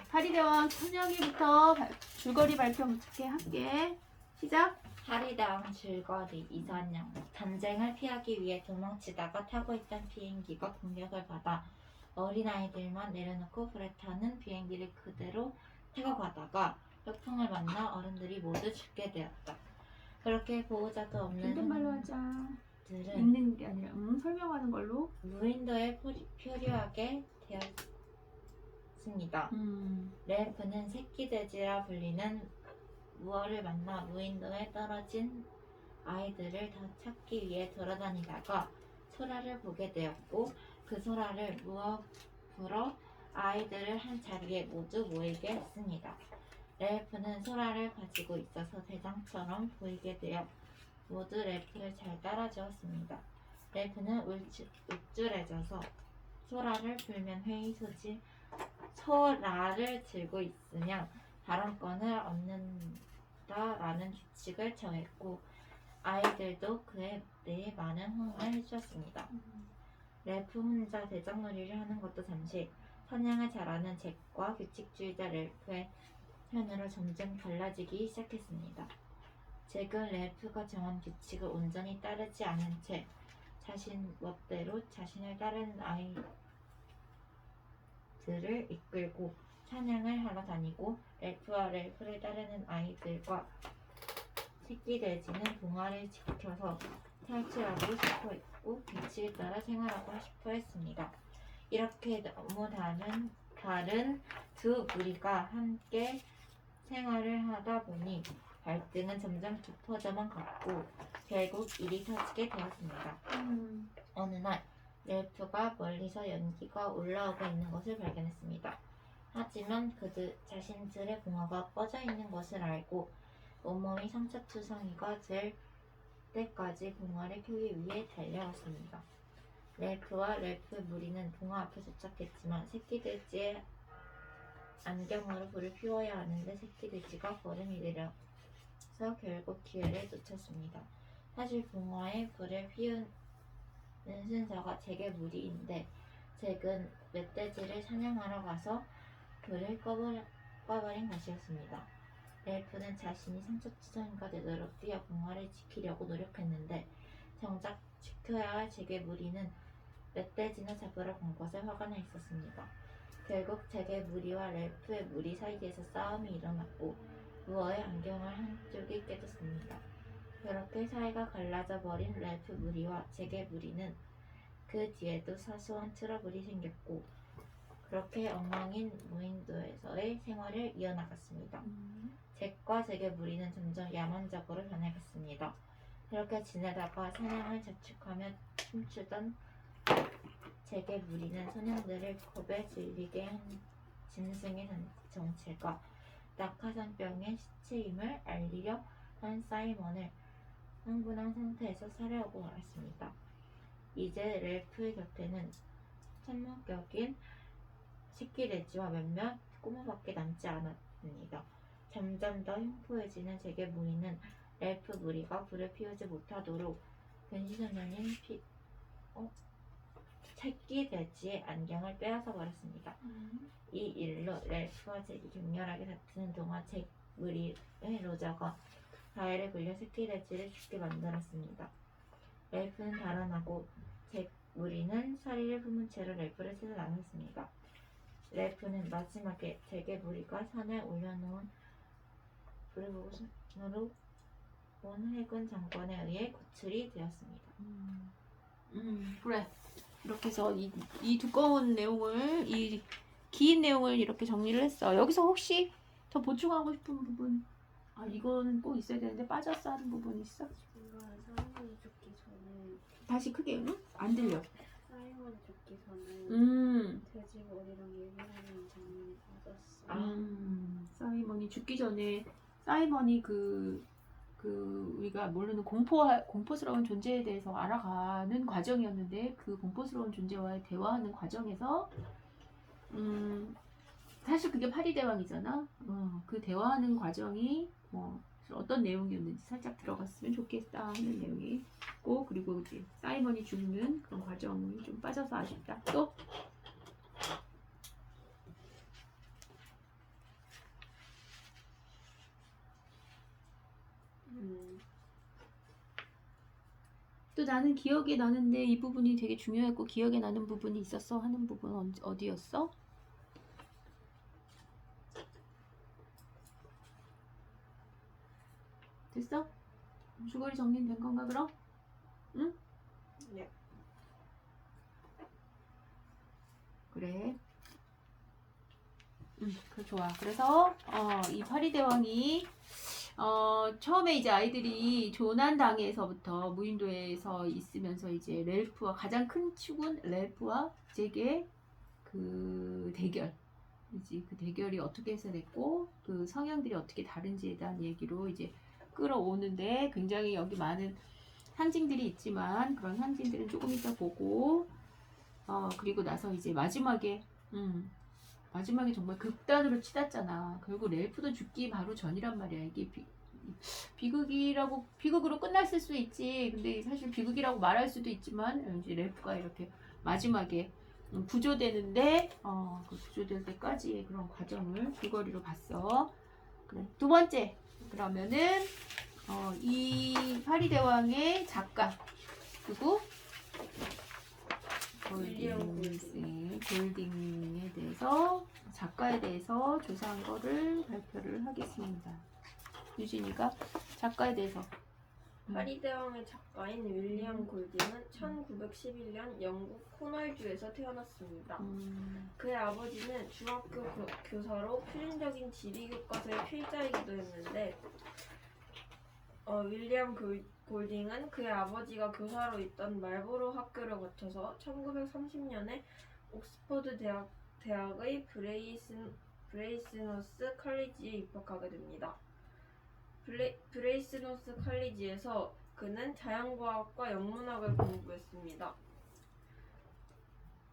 파리대왕 선영이부터 줄거리 발표부터 할게. 시작. 파리다운 줄거리 이선영. 전쟁을 피하기 위해 도망치다가 타고 있던 비행기가 공격을 받아 어린아이들만 내려놓고 불에 타는 비행기를 그대로 타고 가다가 폭풍을 만나 어른들이 모두 죽게 되었다. 그렇게 보호자도 없는 존댓말로 하자. 들은 읽는 게 아니라 설명하는 걸로. 무인도에 표류하게 되었습니다. 렐프는 새끼돼지라 불리는 무어를 만나 무인도에 떨어진 아이들을 더 찾기 위해 돌아다니다가 소라를 보게 되었고 그 소라를 무어 불어 아이들을 한 자리에 모두 모이게 했습니다. 렐프는 소라를 가지고 있어서 대장처럼 보이게 되어 모두 렐프를 잘 따라주었습니다. 렐프는 우쭐해져서 소라를 불면 소라를 들고 있으면 발언권을 얻는다라는 규칙을 정했고 아이들도 그에 대해 많은 호응을 해주었습니다. 렐프 혼자 대장놀이를 하는 것도 잠시 사냥을 잘하는 잭과 규칙주의자 렐프의 편으로 점점 갈라지기 시작했습니다. 잭은 렐프가 정한 규칙을 온전히 따르지 않은 채 자신 멋대로 자신을 따르는 아이들을 이끌고 사냥을 하러 다니고 렐프와 렐프를 따르는 아이들과 새끼돼지는 동화를 지켜서 탈출하고 싶어 했고 규칙에 따라 생활하고 싶어 했습니다. 이렇게 너무 다른 두 무리가 함께 생활을 하다 보니 갈등은 점점 깊어져만 갔고 결국 일이 터지게 되었습니다. 어느 날 렐프가 멀리서 연기가 올라오고 있는 것을 발견했습니다. 하지만 자신들의 봉화가 꺼져 있는 것을 알고 온몸이 상처투성이가 될 때까지 봉화를 켜기 위해 달려왔습니다. 렐프와 렐프 무리는 봉화 앞에 도착했지만 새끼돼지의 안경으로 불을 피워야 하는데 새끼돼지가 걸음이 느려서 결국 기회를 놓쳤습니다. 사실 봉화에 불을 피우는 순서가 잭의 무리인데 잭은 멧돼지를 사냥하러 가서 불을 꺼버린 것이었습니다. 렐프는 자신이 상처투성이가 되도록 뛰어 봉화를 지키려고 노력했는데 정작 지켜야 할 잭의 무리는 멧돼지나 잡으러 간 것에 화가 나 있었습니다. 결국 잭의 무리와 렐프의 무리 사이에서 싸움이 일어났고 무어의 안경을 한쪽이 깨졌습니다. 그렇게 사이가 갈라져 버린 렐프 무리와 잭의 무리는 그 뒤에도 사소한 트러블이 생겼고 그렇게 엉망인 무인도에서의 생활을 이어나갔습니다. 잭과 잭의 무리는 점점 야만적으로 변해갔습니다. 그렇게 지내다가 사냥을 자축하며 춤추던 잭의 무리는 소년들을 겁에 질리게 한 짐승의 정체가 낙하산병의 시체임을 알리려 한 사이먼을 흥분한 상태에서 살해하고 말았습니다. 이제 렐프의 곁에는 참목격인 새끼돼지와 몇몇 꼬마밖에 남지 않았습니다. 점점 더 흉포해지는 잭의 무리는 렐프 무리가 불을 피우지 못하도록 근시소년인 새끼돼지의 안경을 빼앗아 버렸습니다. 이 일로 렐프와 잭이 격렬하게 다투는 동안 잭 무리의 로저가 가해를 굴려 새끼돼지를 죽게 만들었습니다. 렐프는 달아나고 잭 무리는 사리를 품은 채로 렐프를 찾아 나섰습니다. 렐프는 마지막에 잭의 무리가 산에 올려놓은 불을 보고선으로 온 해군 장관에 의해 구출이 되었습니다. 그래. 이렇게 해서 이 두꺼운 내용을, 이 긴 내용을 이렇게 정리를 했어. 여기서 혹시 더 보충하고 싶은 부분? 아, 이건 꼭 있어야 되는데 빠졌어 하는 부분 있어? 사이먼이 죽기 전에 다시 크게, 응? 안 들려. 사이먼이 죽기 전에 돼지 머리랑 얘기하는 장면이 빠졌어. 사이먼이 죽기 전에 사이먼이 우리가 모르는 공포스러운 존재에 대해서 알아가는 과정이었는데 그 공포스러운 존재와의 대화하는 과정에서 사실 그게 파리대왕이잖아. 그 대화하는 과정이 뭐 어떤 내용이었는지 살짝 들어갔으면 좋겠다 하는 내용이 있고, 그리고 이제 사이먼이 죽는 그런 과정이 좀 빠져서 아쉽다. 또 또 나는 기억에 나는데 이 부분이 되게 중요했고 기억에 나는 부분이 있었어 하는 부분 어디였어? 됐어? 주거리 정리된 건가 그럼? 응? 네. 그래. 그 좋아. 그래서 이 파리대왕이 처음에 이제 아이들이 조난당에서부터 무인도에서 있으면서 이제 렐프와 가장 큰 축은 렐프와 잭의 그 대결. 이제 그 대결이 어떻게 해서 됐고 그 성향들이 어떻게 다른지에 대한 얘기로 이제 끌어오는데 굉장히 여기 많은 상징들이 있지만 그런 상징들은 조금 이따 보고 그리고 나서 이제 마지막에 정말 극단으로 치닫잖아. 결국 렐프도 죽기 바로 전이란 말이야. 이게 비극으로 끝났을 수 있지. 근데 사실 비극이라고 말할 수도 있지만 이제 렐프가 이렇게 마지막에 구조되는데 그 구조될 때까지의 그런 과정을 줄거리로 봤어. 그래. 두 번째 그러면은 이 파리대왕의 작가 누구? 골딩에 대해서 작가에 대해서 조사한 거를 발표를 하겠습니다. 유진이가 작가에 대해서 파리대왕의 작가인 윌리엄 골딩은 1911년 영국 코널주에서 태어났습니다. 그의 아버지는 중학교 교사로 필연적인 지리교과서의 필자이기도 했는데 윌리엄 골딩은 그의 아버지가 교사로 있던 말보로 학교를 거쳐서 1930년에 옥스퍼드 대학의 브레이스노스 칼리지에 입학하게 됩니다. 브레이스노스 칼리지에서 그는 자연과학과 영문학을 공부했습니다.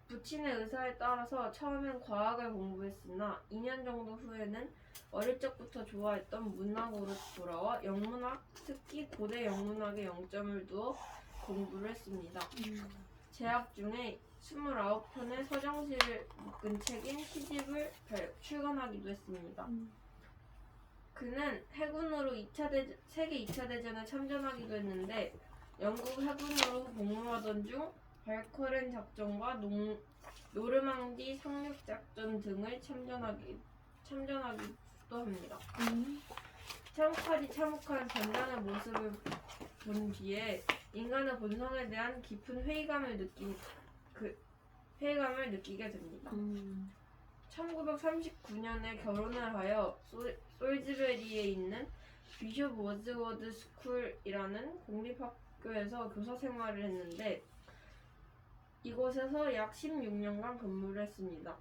부친의 의사에 따라서 처음엔 과학을 공부했으나 2년 정도 후에는 어릴 적부터 좋아했던 문학으로 돌아와 영문학, 특히 고대 영문학에 영점을 두어 공부를 했습니다. 재학 중에 29편의 서정시를 묶은 책인 시집을 출간하기도 했습니다. 그는 해군으로 세계 2차 대전에 참전하기도 했는데 영국 해군으로 복무하던 중 발커렌 작전과 노르망디 상륙 작전 등을 참전하기도 합니다. 참혹하디 참혹한 전장의 모습을 본 뒤에 인간의 본성에 대한 깊은 회의감을 느끼게 됩니다. 1939년에 결혼을 하여 솔즈베리에 있는 비숍 워즈워드 스쿨이라는 공립학교에서 교사 생활을 했는데 이곳에서 약 16년간 근무를 했습니다.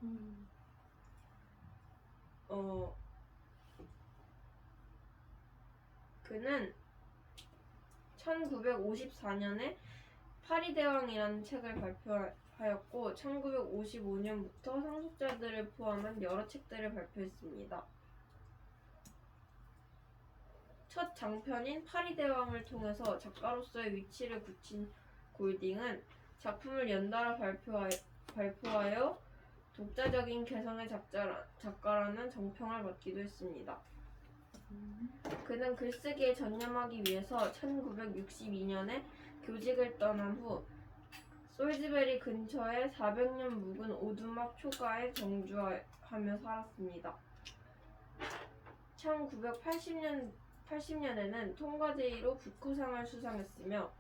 그는 1954년에 파리대왕이라는 책을 발표하였고 1955년부터 상속자들을 포함한 여러 책들을 발표했습니다. 첫 장편인 파리대왕을 통해서 작가로서의 위치를 굳힌 골딩은 작품을 연달아 발표하여 독자적인 개성의 작가라는 정평을 받기도 했습니다. 그는 글쓰기에 전념하기 위해서 1962년에 교직을 떠난 후 솔즈베리 근처의 400년 묵은 오두막 초가에 정주하며 살았습니다. 1980년에는 통과제의로 부커상을 수상했으며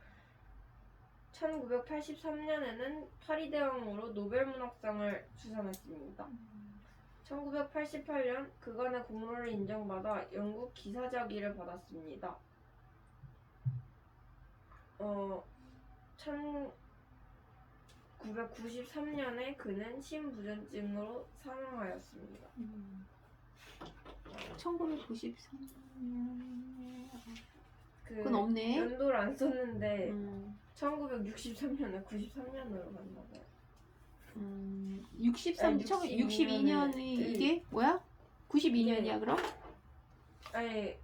1983년에는 파리대왕으로 노벨문학상을 수상했습니다. 1988년 그간의 공로를 인정받아 영국 기사자기를 받았습니다. 1993년에 그는 심부전증으로 사망하였습니다. 1993년에 그 그건 없네. 연도를 안 썼는데 1963년에 93년으로 갔나봐요. 62년이 이게 뭐야? 92년이야 그럼? 아니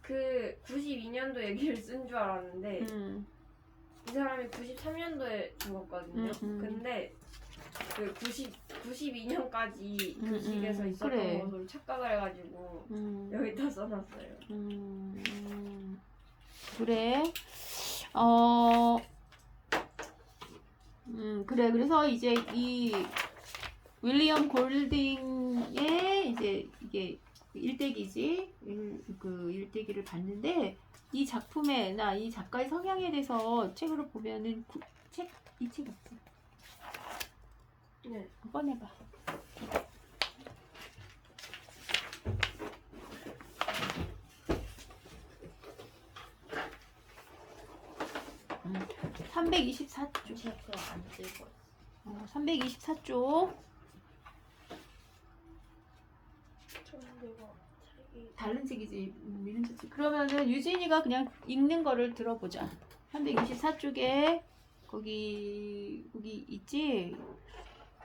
그 92년도 얘기를 쓴 줄 알았는데 이 사람이 93년도에 죽었거든요. 근데 그 92년까지 그 식에서 있었던 그래. 것으로 착각을 해가지고 여기다 써놨어요. 그래. 그래. 그래서 이제 이 윌리엄 골딩의 이제 이게 일대기지, 그 일대기를 봤는데 이 작품에나 이 작가의 성향에 대해서 책으로 보면은 이 책 없지? 네. 한번 해봐. 음, 324쪽. 책을 안 들고 324쪽. 이거 책이 다른 책이지. 이런 책이지. 그러면은 유진이가 그냥 읽는 거를 들어보자. 324쪽에 거기 있지.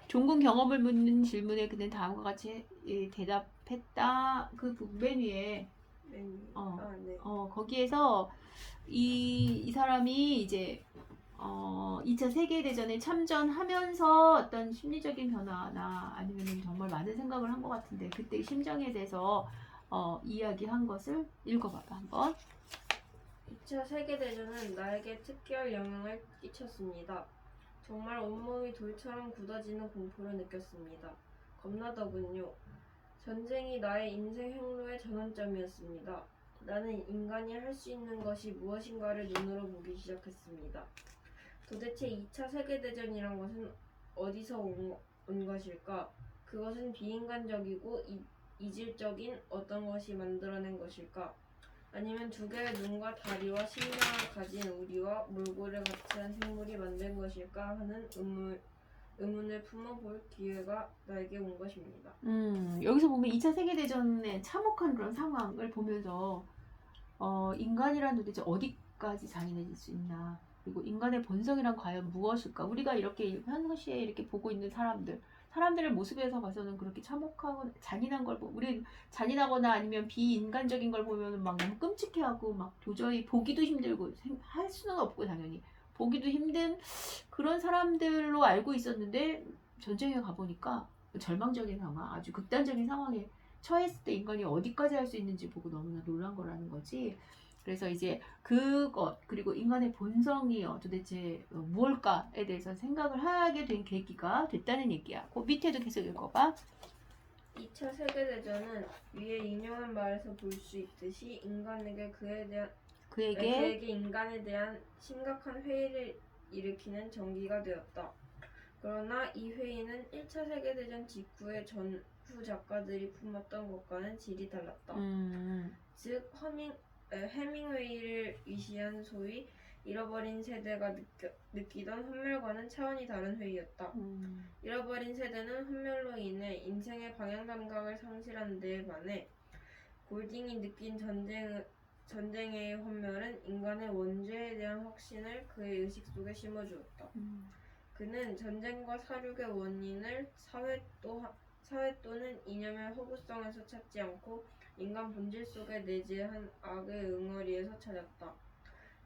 종군 경험을 묻는 질문에 그는 다음과 같이 대답했다. 그 맨 위에 메뉴. 어. 네. 거기에서 이 사람이 이제 2차 세계대전에 참전하면서 어떤 심리적인 변화나 아니면 정말 많은 생각을 한 것 같은데 그때 심정에 대해서 이야기한 것을 읽어봐봐 한번. 2차 세계대전은 나에게 특별 영향을 끼쳤습니다. 정말 온몸이 돌처럼 굳어지는 공포를 느꼈습니다. 겁나더군요. 전쟁이 나의 인생 행로의 전환점이었습니다. 나는 인간이 할 수 있는 것이 무엇인가를 눈으로 보기 시작했습니다. 도대체 2차 세계대전이란 것은 어디서 온 것일까? 그것은 비인간적이고 이질적인 어떤 것이 만들어낸 것일까? 아니면 두 개의 눈과 다리와 심장을 가진 우리와 몰골에 같이 한 생물이 만든 것일까 하는 의문을 품어볼 기회가 나에게 온 것입니다. 여기서 보면 2차 세계대전의 참혹한 그런 상황을 보면서 인간이란 도대체 어디까지 잔인해질 수 있나, 그리고 인간의 본성이란 과연 무엇일까. 우리가 이렇게 현시에 이렇게 보고 있는 사람들의 모습에서 봐서는 그렇게 참혹하고 잔인한 걸 우리 잔인하거나 아니면 비인간적인 걸 보면 막 너무 끔찍해하고 막 도저히 보기도 힘들고 할 수는 없고 당연히 보기도 힘든 그런 사람들로 알고 있었는데 전쟁에 가보니까 절망적인 상황, 아주 극단적인 상황에 처했을 때 인간이 어디까지 할 수 있는지 보고 너무나 놀란 거라는 거지. 그래서 이제 그것 그리고 인간의 본성이 도대체 무엇일까에 대해서 생각을 하게 된 계기가 됐다는 얘기야. 그 밑에도 계속 읽어봐. 2차 세계대전은 위에 인용한 말에서 볼 수 있듯이 인간에게 그에게 인간에 대한 심각한 회의를 일으키는 전기가 되었다. 그러나 이 회의는 1차 세계대전 직후의 전후 작가들이 품었던 것과는 질이 달랐다. 즉 해밍웨이를 위시한 소위 잃어버린 세대가 느끼던 혼멸과는 차원이 다른 회의였다. 잃어버린 세대는 혼멸로 인해 인생의 방향 감각을 상실한 데에 반해 골딩이 느낀 전쟁의 혼멸은 인간의 원죄에 대한 확신을 그의 의식 속에 심어주었다. 그는 전쟁과 살육의 원인을 사회 또는 이념의 허구성에서 찾지 않고 인간 본질 속에 내재한 악의 응어리에서 찾았다.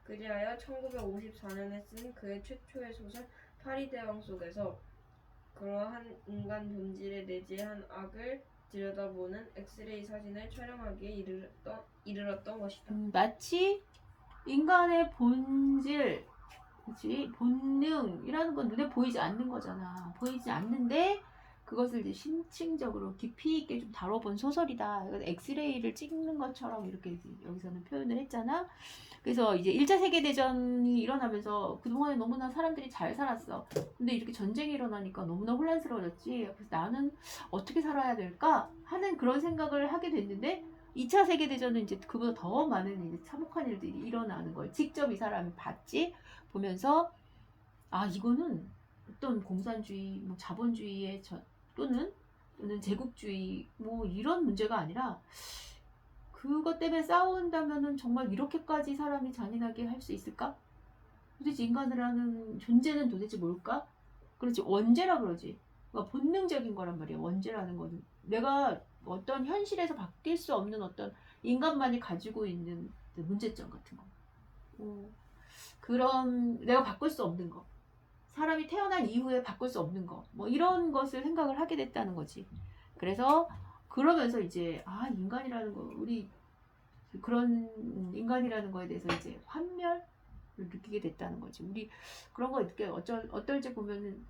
그리하여 1954년에 쓴 그의 최초의 소설 파리대왕 속에서 그러한 인간 본질에 내재한 악을 들여다보는 엑스레이 사진을 촬영하기에 이르렀던 것이다. 마치 인간의 본질, 그치? 본능이라는 건 눈에 보이지 않는 거잖아. 보이지 않는데 그것을 이제 심층적으로 깊이 있게 좀 다뤄본 소설이다. 엑스레이를 찍는 것처럼 이렇게 여기서는 표현을 했잖아. 그래서 이제 1차 세계대전이 일어나면서 그동안에 너무나 사람들이 잘 살았어. 근데 이렇게 전쟁이 일어나니까 너무나 혼란스러워졌지. 그래서 나는 어떻게 살아야 될까 하는 그런 생각을 하게 됐는데 2차 세계대전은 이제 그보다 더 많은 이제 참혹한 일들이 일어나는 걸 직접 이 사람이 봤지. 보면서 이거는 어떤 공산주의, 뭐 자본주의의 또는 제국주의 뭐 이런 문제가 아니라 그것 때문에 싸운다면은 정말 이렇게까지 사람이 잔인하게 할 수 있을까? 도대체 인간이라는 존재는 도대체 뭘까? 그렇지, 원죄라 그러지. 그러니까 본능적인 거란 말이야. 원죄라는 거는 내가 어떤 현실에서 바뀔 수 없는 어떤 인간만이 가지고 있는 문제점 같은 거. 그런 내가 바꿀 수 없는 거, 사람이 태어난 이후에 바꿀 수 없는 거, 뭐 이런 것을 생각을 하게 됐다는 거지. 그래서 그러면서 이제 인간이라는 거, 우리 그런 인간이라는 거에 대해서 이제 환멸, 느끼게 됐다는 거지. 우리 그런 거 느껴 어떨지 보면은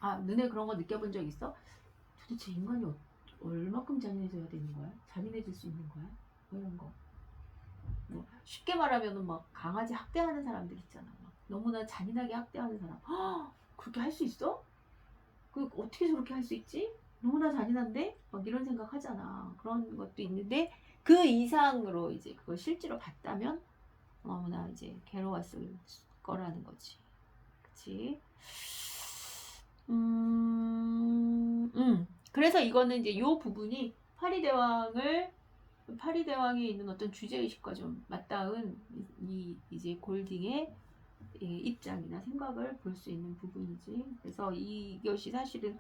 너네 그런 거 느껴본 적 있어? 도대체 인간이 얼마큼 잔인해져야 되는 거야? 잔인해질 수 있는 거야? 뭐 이런 거. 뭐 쉽게 말하면은 막 강아지 학대하는 사람들 있잖아. 막 너무나 잔인하게 학대하는 사람. 그렇게 할 수 있어? 그 어떻게 저렇게 할 수 있지? 너무나 잔인한데? 막 이런 생각 하잖아. 그런 것도 있는데 그 이상으로 이제 그걸 실제로 봤다면 너무나 이제 괴로웠을 거라는 거지. 그치? 그래서 이거는 이제 요 부분이 파리대왕에 있는 어떤 주제의식과 좀 맞닿은 이제 골딩의 입장이나 생각을 볼 수 있는 부분이지. 그래서 이것이 사실은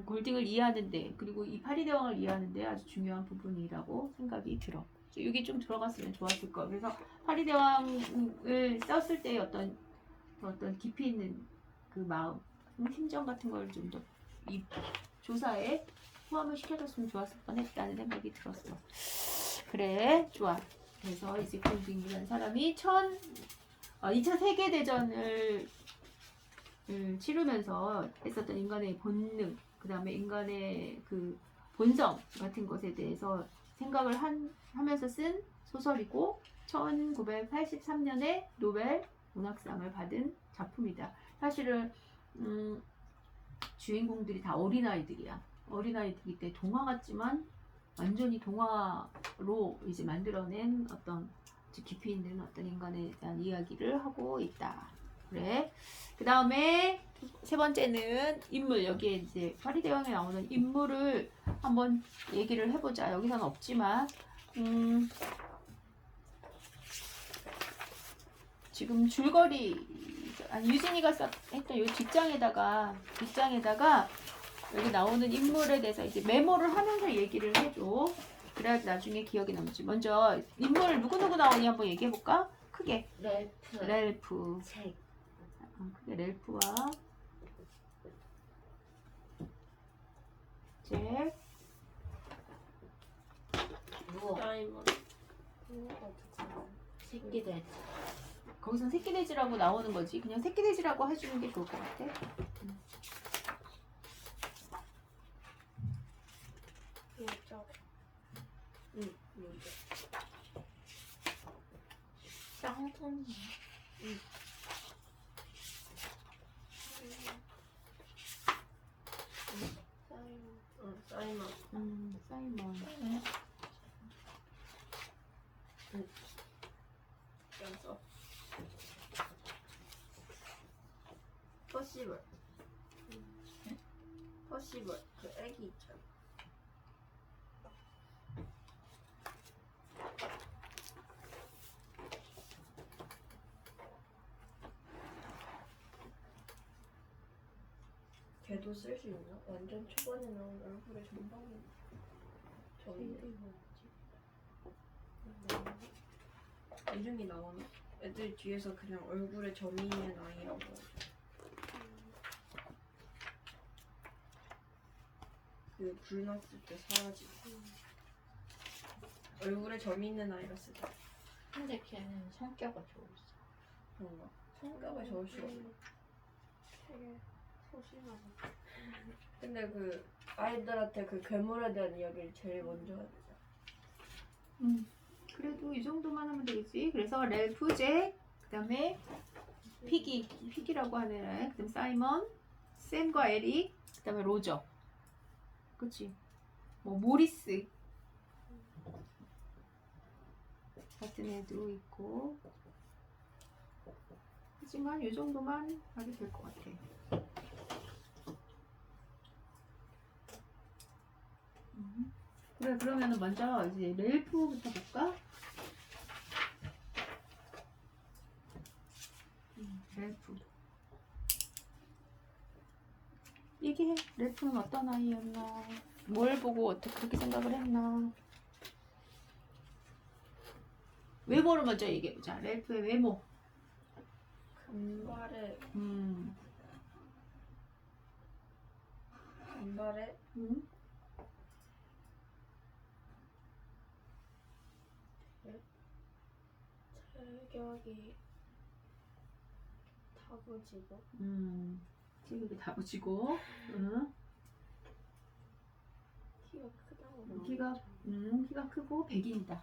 골딩을 이해하는데 그리고 이 파리대왕을 이해하는데 아주 중요한 부분이라고 생각이 들어. 이게 좀 들어갔으면 좋았을 거. 그래서 파리대왕을 썼을 때의 어떤 깊이 있는 그 마음, 심정 같은 걸 좀 더 이 조사에 포함을 시켜줬으면 좋았을 뻔했다는 생각이 들었어. 그래, 좋아. 그래서 이제 골딩이라는 사람이 2차 세계대전을 치르면서 했었던 인간의 본능, 그 다음에 인간의 그 본성 같은 것에 대해서 생각을 하면서 쓴 소설이고 1983년에 노벨 문학상을 받은 작품이다. 사실은 주인공들이 다 어린아이들이야. 어린아이들이기 때문에 동화 같지만 완전히 동화로 이제 만들어낸 어떤 깊이 있는 어떤 인간에 대한 이야기를 하고 있다. 그래. 그 다음에 세 번째는 인물. 여기에 이제 파리대왕에 나오는 인물을 한번 얘기를 해보자. 여기서는 없지만 지금 줄거리 유진이가 했던 이 뒷장에다가 여기 나오는 인물에 대해서 이제 메모를 하면서 얘기를 해줘. 그래야지 나중에 기억이 남지. 먼저 인물 누구누구 나오니 한번 얘기해볼까? 크게. 렐프. 책. 크게 렐프와 잭. 무엇? 사이먼. 새끼돼지. 거기선 새끼돼지라고 나오는 거지. 그냥 새끼돼지라고 해주는 게 좋을 것 같아. 요정. 요정. 쌍둥이. 사이먼. 사이먼. 그래서 퍼시벌. 퍼시벌. 그 애기 있잖아. 걔도 쓸 수 있나? 완전 초반에 나온 얼굴에 전방이 저기 이름이 나오나? 애들 뒤에서 그냥 얼굴에 점이 있는 아이라고 그 불 났을 때 사라지고 얼굴에 점이 있는 아이가 쓰다. 근데 걔는 성격이 좋았어. 그런가? 성격이 좋을 수 없어. 되게 소심하고. 근데 그 아이들한테 그 괴물에 대한 이야기를 제일 먼저 해야 되잖아. 그래도 이 정도만 하면 되겠지. 그래서 렐프, 잭, 그 다음에 피기라고 하는 애, 그 다음에 사이먼, 샘과 에릭, 그 다음에 로저. 그치? 뭐 모리스 같은 애도 있고. 하지만 이 정도만 하도 될 것 같아. 그래, 그러면은 먼저 이제 렐프부터 볼까? 렐프. 얘기해. 렐프는 어떤 아이였나? 뭘 보고 어떻게 그렇게 생각을 했나? 외모를 먼저 얘기해보자. 렐프의 외모. 금발에 체격이 다부지고 체격이 다부지고, 키가 크다고 키가 크고 백인이다.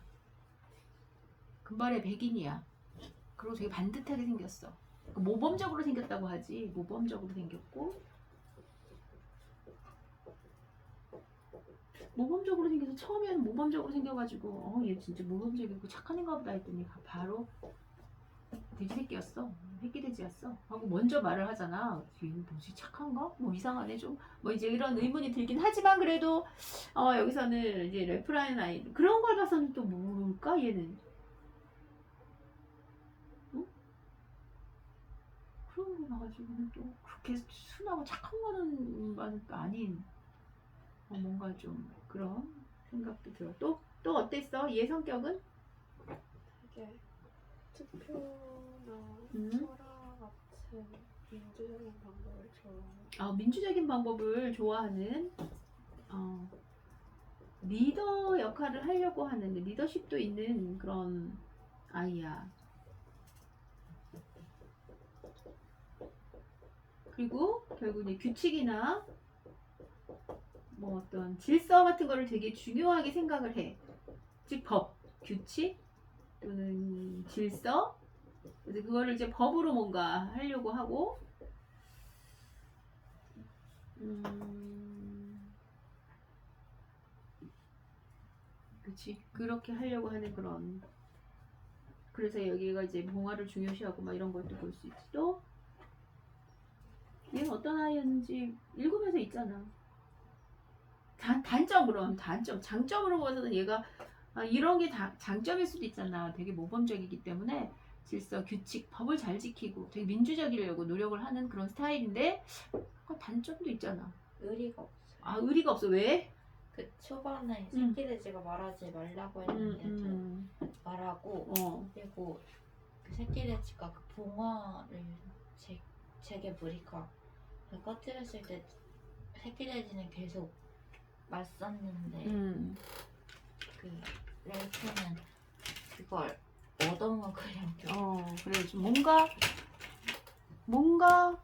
금발의 백인이야. 그리고 되게 반듯하게 생겼어. 모범적으로 생겼다고 하지. 모범적으로 생겼고, 모범적으로 생겨서 처음에는 모범적으로 생겨가지고 얘 진짜 모범적이고 착한 애인가 보다 했더니 바로 돼지 새끼였어. 새끼 돼지였어 하고 먼저 말을 하잖아. 얘는 뭐지, 착한가? 뭐 이상하네 좀. 뭐 이제 이런 의문이 들긴 하지만 그래도 여기서는 이제 래프라인 아이 그런 걸 봐서는 또 뭘까 얘는. 응? 그런 거 봐가지고는 또 그렇게 순하고 착한 거는 아닌 뭔가 좀 그런 생각도 들어. 또 어땠어? 얘 성격은? 되게 투표나 음? 철학 같은 민주적인 방법을 좋아하는 민주적인 방법을 좋아하는 리더 역할을 하려고 하는 리더십도 있는 그런 아이야. 그리고 결국 이제 규칙이나 뭐 어떤 질서 같은 거를 되게 중요하게 생각을 해. 즉 법, 규칙 또는 질서. 그래서 그거를 이제 법으로 뭔가 하려고 하고, 그치, 그렇게 하려고 하는 그런. 그래서 여기가 이제 봉화를 중요시하고 막 이런 것도 볼 수 있지. 또 얘는 어떤 아이였는지 읽으면서 있잖아. 단점으로, 장점으로 봐서는 얘가 이런 게 다 장점일 수도 있잖아. 되게 모범적이기 때문에 질서, 규칙, 법을 잘 지키고 되게 민주적이려고 노력을 하는 그런 스타일인데 단점도 있잖아. 의리가 없어요. 의리가 없어. 왜? 그 초반에 새끼돼지가 말하지 말라고 했는데도 말하고 그리고 그 새끼돼지가 그 봉화를 제게 무리가 꺼뜨렸을 때 새끼돼지는 계속 맞섰는데 그 랄프는 그걸 얻어먹으려고 그래 좀 뭔가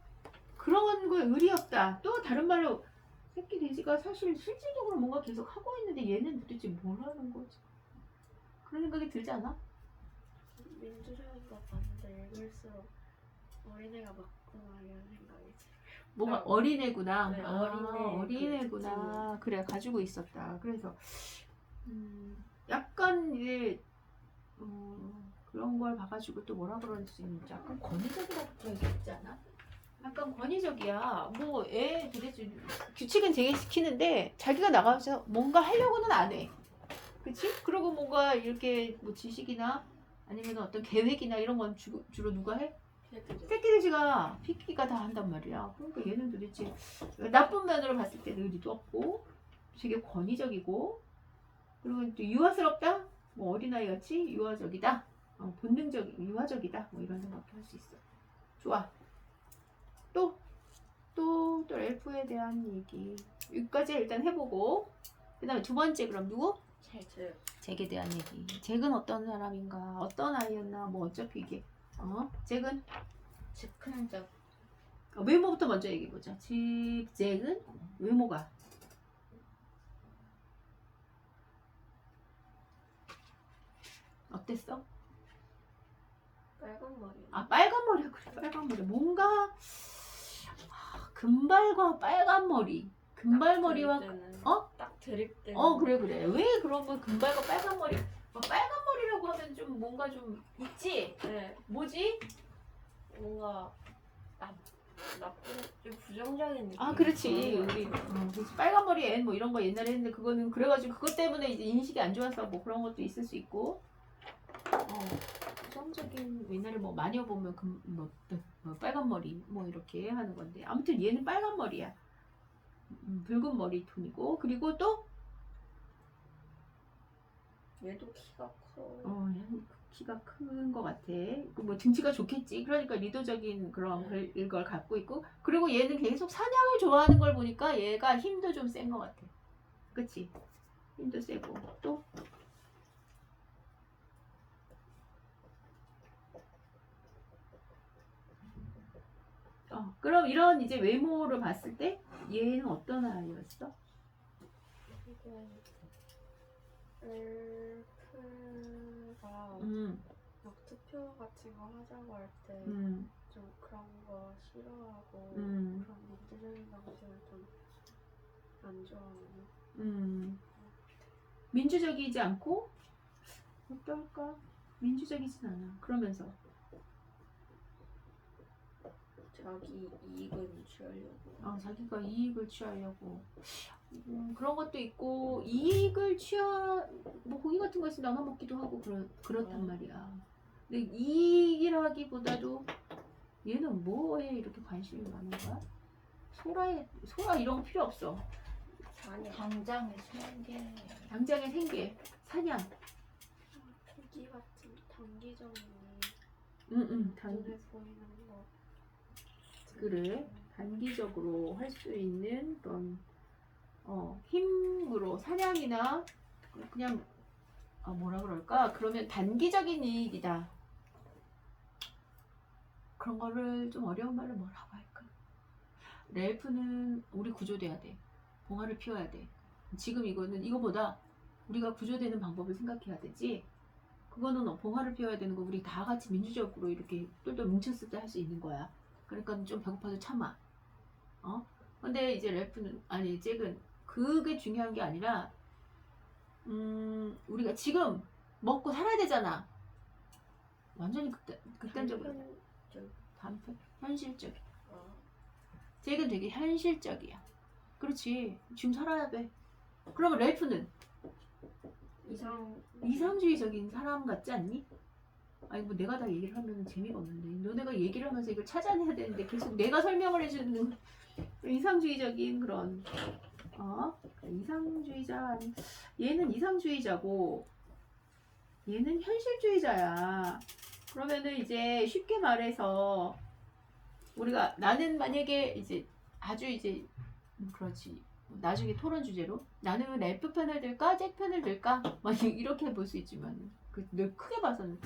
그런 거에 의리 없다. 또 다른 말로 새끼 돼지가 사실 실질적으로 뭔가 계속 하고 있는데 얘는 도대체 뭘 하는 거지? 그런 생각이 들지 않아? 민주적인 것 봤는데 읽을수록 어린애가 맞구나 이런 생각이 들어요. 뭐가 어린애구나. 네, 어린애구나. 그래 가지고 있었다. 그래서 약간 이제 그런 걸 봐가지고 또 뭐라 그러는지 약간 권위적이라고 얘기했지 않아? 약간 권위적이야. 뭐 애 도대체 규칙은 되게 지키는데 자기가 나가서 뭔가 하려고는 안 해. 그치? 그리고 뭔가 이렇게 뭐 지식이나 아니면 어떤 계획이나 이런 건 주로 누가 해? 새끼돼지가 피끼가 다 한단 말이야. 그러니까 얘는 도대체 나쁜 면으로 봤을 때는 의리도 없고 되게 권위적이고 그리고 또 유아스럽다? 뭐 어린아이 같이 유아적이다? 본능적, 유아적이다? 뭐 이런 생각도 할 수 있어. 좋아. 또 엘프에 대한 얘기 여기까지 일단 해보고 그 다음에 두 번째 그럼 누구? 잭에 대한 얘기. 잭은 어떤 사람인가? 어떤 아이였나? 뭐 어차피 이게 잭은 즉흥적 외모부터 먼저 얘기해보자. 잭은 외모가 어땠어? 빨간 머리. 빨간 머리야. 그래 빨간 머리. 뭔가 금발과 빨간 머리. 금발 머리와 딱 드립 때 그래. 왜 그런 거 금발과 빨간 머리? 빨간 머리라고 하면 좀 뭔가 좀 있지? 네, 뭐지? 뭔가 나쁜 좀 부정적인 느낌. 그렇지. 우리 그렇지. 빨간 머리 앤 뭐 이런 거 옛날에 했는데 그거는 그래가지고 그것 때문에 이제 인식이 안 좋아서 뭐 그런 것도 있을 수 있고. 부정적인 옛날에 뭐 마녀 보면 뭐 빨간 머리 뭐 이렇게 하는 건데 아무튼 얘는 빨간 머리야. 붉은 머리톤이고 그리고 또 얘도 키가 커. 키가 큰 것 같아. 뭐 등치가 좋겠지. 그러니까 리더적인 그런 걸 갖고 있고 그리고 얘는 계속 사냥을 좋아하는 걸 보니까 얘가 힘도 좀 센 것 같아. 그치? 힘도 세고 또 그럼 이런 이제 외모를 봤을 때 얘는 어떤 아이였어? 이게 엘프가 음, 막 투표 같은 거 하자고 할 때 좀 음, 그런 거 싫어하고 음. 그런 민주적인 방식을 좀 안 좋아하는. 민주적이지 않고 어떨까? 민주적이진 않아. 그러면서 자기 이익을 취하려고. 자기가 이익을 취하려고 그런 것도 있고 이익을 뭐 고기 같은 거 있으면 나눠 먹기도 하고 그렇단 말이야. 근데 이익이라기보다도 얘는 뭐에 이렇게 관심이 많은 거야? 소라 이런 거 필요 없어. 사냥. 당장의 생계. 당장의 생계, 사냥. 피기 같은 단기적인 눈에 보이는 거. 그래 단기적으로 할 수 있는 그런 힘으로 사냥이나 그냥 뭐라 그럴까? 그러면 단기적인 이익이다. 그런 거를 좀 어려운 말로 뭐라고 할까? 렐프는 우리 구조돼야 돼. 봉화를 피워야 돼. 지금 이거보다 우리가 구조되는 방법을 생각해야 되지. 그거는 봉화를 피워야 되는 거 우리 다 같이 민주적으로 이렇게 똘똘 뭉쳤을 때 할 수 있는 거야. 그러니까 좀 배고파도 참아. 근데 이제 렐프는 아니 잭은 그게 중요한 게 아니라 우리가 지금 먹고 살아야 되잖아. 완전히 극단적으로. 단편 현실적이야. 잭은 되게 현실적이야. 그렇지. 지금 살아야 돼. 그러면 렐프는 이상주의적인 사람 같지 않니? 아니 뭐 내가 다 얘기를 하면 재미가 없는데 너네가 얘기를 하면서 이걸 찾아내야 되는데 계속 내가 설명을 해주는 이상주의적인 그런 이상주의자. 얘는 이상주의자고 얘는 현실주의자야. 그러면은 이제 쉽게 말해서 우리가 나는 만약에 이제 아주 이제 그렇지 나중에 토론 주제로 나는 렐프 편을 들까 잭 편을 들까 막 이렇게 볼 수 있지만 늘 크게 봐서는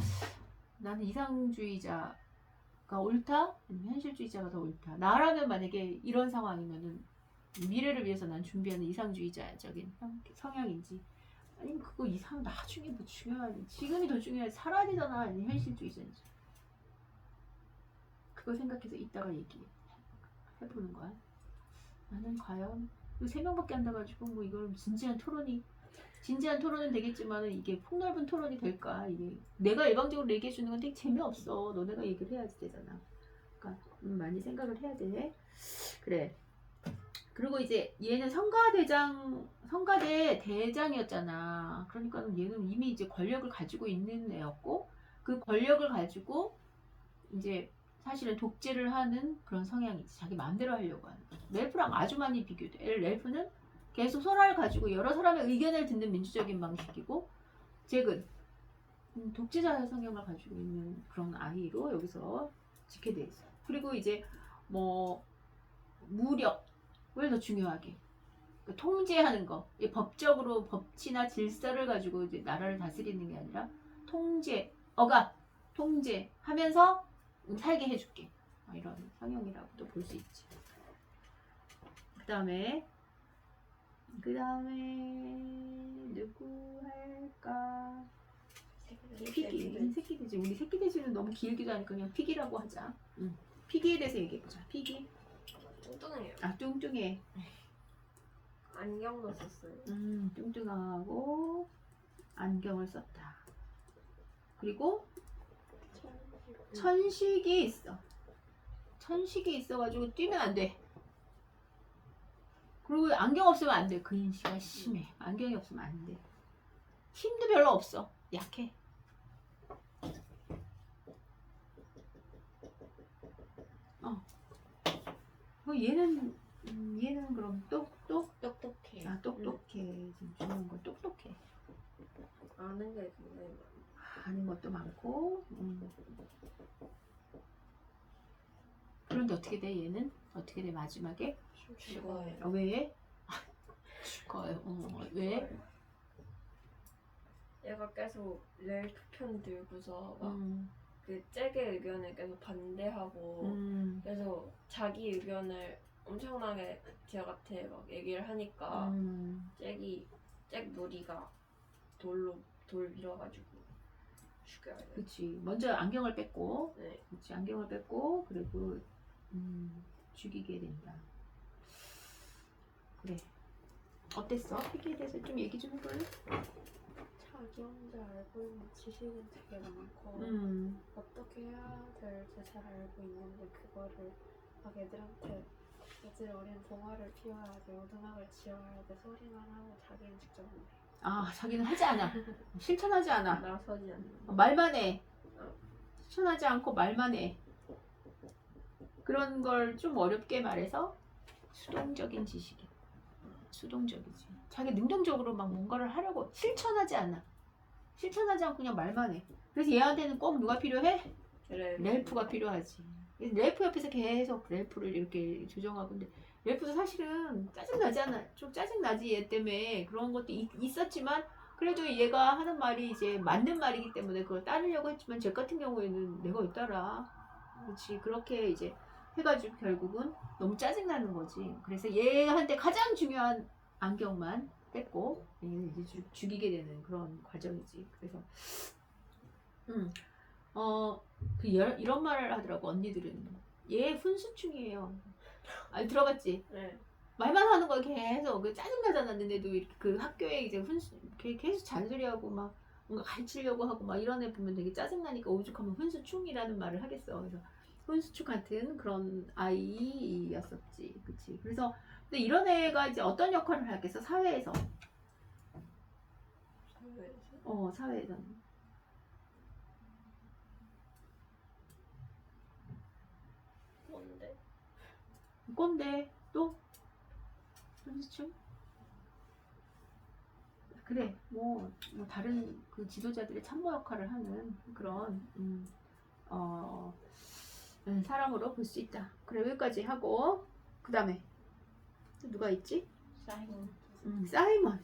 나는 이상주의자가 옳다 아니면 현실주의자가 더 옳다. 나라면 만약에 이런 상황이면은 미래를 위해서 난 준비하는 이상주의자적인 성향인지 아니면 그거 이상 나중에 뭐 중요하지 지금이 더 중요하지 살아야 되잖아 아니면 현실주의자인지 그거 생각해서 이따가 얘기해보는 거야. 나는 과연 3명밖에 안 돼가지고 뭐 이걸 진지한 토론은 되겠지만 이게 폭넓은 토론이 될까? 이게 내가 일방적으로 얘기해주는 건 되게 재미없어. 너네가 얘기를 해야지 되잖아. 그러니까 많이 생각을 해야 돼. 그래. 그리고 이제 얘는 성가대 대장이었잖아. 그러니까 얘는 이미 이제 권력을 가지고 있는 애였고 그 권력을 가지고 이제 사실은 독재를 하는 그런 성향이지. 자기 마음대로 하려고 하는. 렐프랑 아주 많이 비교돼. 렐프는 계속 소라를 가지고 여러 사람의 의견을 듣는 민주적인 방식이고 잭은 독재자의 성향을 가지고 있는 그런 아이로 여기서 짓게 돼 있어. 그리고 이제 뭐 무력을 더 중요하게 그러니까 통제하는 거. 법적으로 법치나 질서를 가지고 이제 나라를 다스리는 게 아니라 통제하면서 살게 해줄게. 이런 성향이라고도 볼 수 있지. 그 다음에 누구 할까? 피기. 새끼돼지. 우리 새끼돼지는 너무 길기도 하니까 그냥 피기라고 하자. 피기에 대해서 얘기해보자. 피기. 뚱뚱해요. 뚱뚱해. 안경도 썼어요. 뚱뚱하고 안경을 썼다. 그리고 천식이 있어. 천식이 있어가지고 뛰면 안 돼. 그리고 안경 없으면 안 돼. 그 인식이 심해. 안경이 없으면 안 돼. 힘도 별로 없어. 약해. 얘는 그럼 똑똑해. 똑똑해. 지금 중요한 건 똑똑해. 아는 게 굉장히 많아. 아는 것도 많고. 그런데 어떻게 돼? 얘는 어떻게 돼? 마지막에 죽어요. 왜? 죽어요. 왜? 얘가 계속 렐프 편 들고서 막 그 잭의 의견을 계속 반대하고 그래서 자기 의견을 엄청나게 제가한테 막 얘기를 하니까 잭 무리가 돌 밀어가지고 죽여야 돼. 그치. 먼저 안경을 뺐고, 네. 그치. 안경을 뺐고, 그리고 죽이게 된다. 그래. 어땠어? 피기에 대해서 좀 얘기 좀 해볼래? 자기 혼자 알고 있는 지식은 되게 많고 어떻게 해야 될지 잘 알고 있는데 그거를 막 애들한테 애들 어린 봉화를 피워야 돼, 오두막을 지어야 돼 소리만 하고 자기는 직접 안 해. 아, 자기는 하지 않아. 실천하지 않아. 나서지 않는. 말만 해. 실천하지 않고 말만 해. 그런 걸 좀 어렵게 말해서 수동적인 지식이야. 수동적이지. 자기 능동적으로 막 뭔가를 하려고 실천하지 않아. 실천하지 않고 그냥 말만 해. 그래서 얘한테는 꼭 누가 필요해? 렐프가 필요하지. 렐프 옆에서 계속 렐프를 이렇게 조정하고. 근데 렐프도 사실은 짜증나잖아. 좀 짜증나지 얘 때문에. 그런 것도 있었지만 그래도 얘가 하는 말이 이제 맞는 말이기 때문에 그걸 따르려고 했지만 쟤 같은 경우에는 내가 왜 따라. 그렇지. 그렇게 이제 해가지고 결국은 너무 짜증나는 거지. 그래서 얘한테 가장 중요한 안경만 뺐고 얘를 이제 죽이게 되는 그런 과정이지. 그래서 이런 말을 하더라고 언니들은. 얘 훈수충이에요. 아니 들어봤지? 네. 말만 하는 거야 계속. 짜증나잖아. 근데도 이렇게 그 학교에 이제 계속 잔소리하고 막 뭔가 가르치려고 하고 막 이런 애 보면 되게 짜증나니까 오죽하면 훈수충이라는 말을 하겠어. 그래서 훈수충 같은 그런 아이였었지. 그치? 그래서 근데 이런 애가 이제 어떤 역할을 하겠어? 사회에서. 사회에서는. 뭔데? 꼰대 또? 훈수충? 그래 뭐 다른 그 지도자들의 참모 역할을 하는 그런 사람으로 볼 수 있다. 그래 여기까지 하고 그 다음에 누가 있지? 사이먼.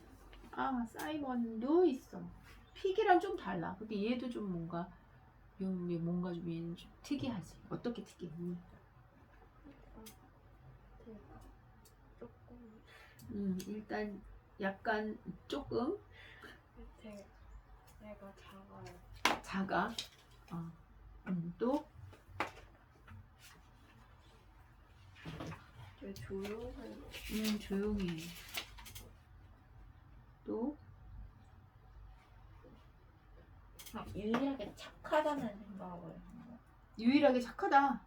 아 사이먼도 있어. 픽이랑 좀 달라. 근데 얘도 좀 뭔가 좀 얘는 좀 특이하지. 어떻게 특이해? 조금 일단 약간 조금 되게 애가 작아요. 작아. 또 되게 조용한. 조용히 해. 또 유일하게 착하다는 생각을 하는 거. 유일하게 착하다.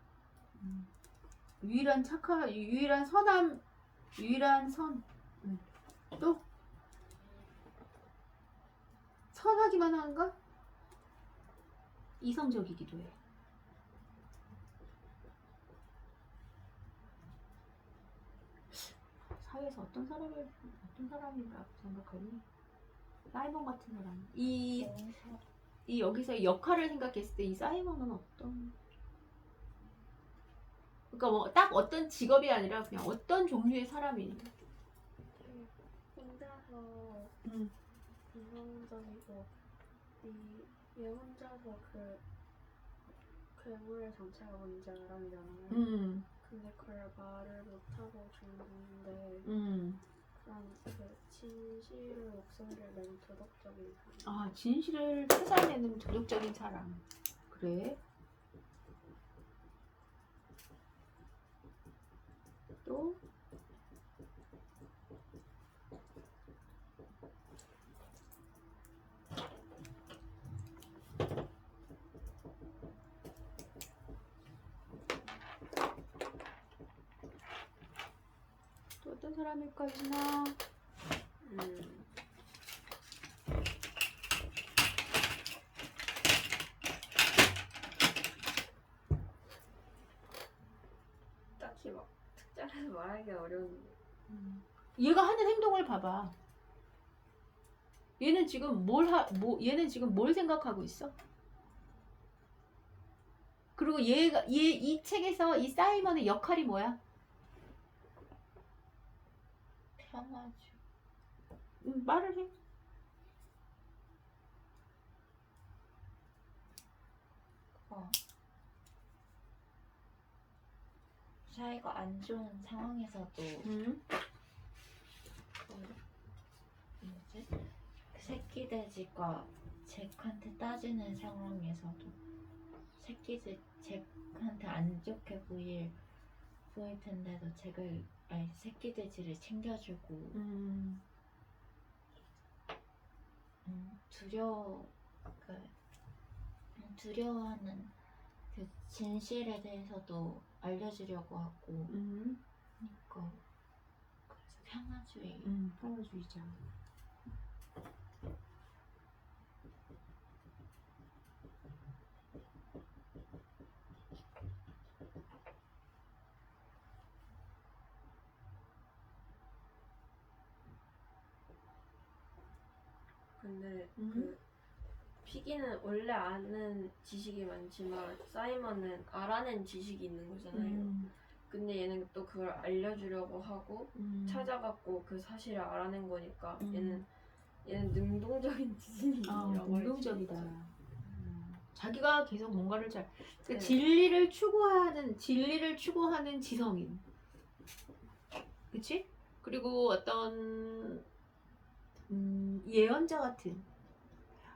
유일한 선함, 유일한 선. 또 선하기만 한가? 이성적이기도 해. 사회에서 어떤 사람이라고 생각하니? 사이먼 같은 사람. 이 여기서 역할을 생각했을 때 이 사이먼은 어떤? 그러니까 뭐 딱 어떤 직업이 아니라 그냥 어떤 종류의 사람이. 되게 혼자서 이성적이고 얘 혼자서 그 괴물 정체가 뭔지 알았잖아요. 근데 그걸 말을 못하고 죽는데 그런 그 진실의 목소리를 내는 도덕적인 사람. 진실을 찾아내는 도덕적인 사람. 그래. 또 어떤 사람일까 있나? 딱히 막 특정해서 말하기 어려운데. 얘가 하는 행동을 봐봐. 얘는 지금 얘는 지금 뭘 생각하고 있어? 그리고 이 책에서 이 사이먼의 역할이 뭐야? 편하죠. 말을 해. 사이가 안 좋은 상황에서도 음. 뭐지? 새끼 돼지가 잭한테 따지는 상황에서도 새끼 잭한테 안 좋게 보일 텐데도 새끼 돼지를 챙겨주고 두려워하는 그 진실에 대해서도 알려주려고 하고 그러니까 그래서 평화주의 평화주의자. 근데 그 피기는 원래 아는 지식이 많지만 사이먼은 알아낸 지식이 있는 거잖아요. 근데 얘는 또 그걸 알려주려고 하고 찾아갖고 그 사실을 알아낸 거니까 얘는 능동적인 지식이라고 능동적이다. 할 수 있죠. 자기가 계속 뭔가를 그러니까 네. 진리를 추구하는 지성인. 그치? 그리고 어떤 예언자 같은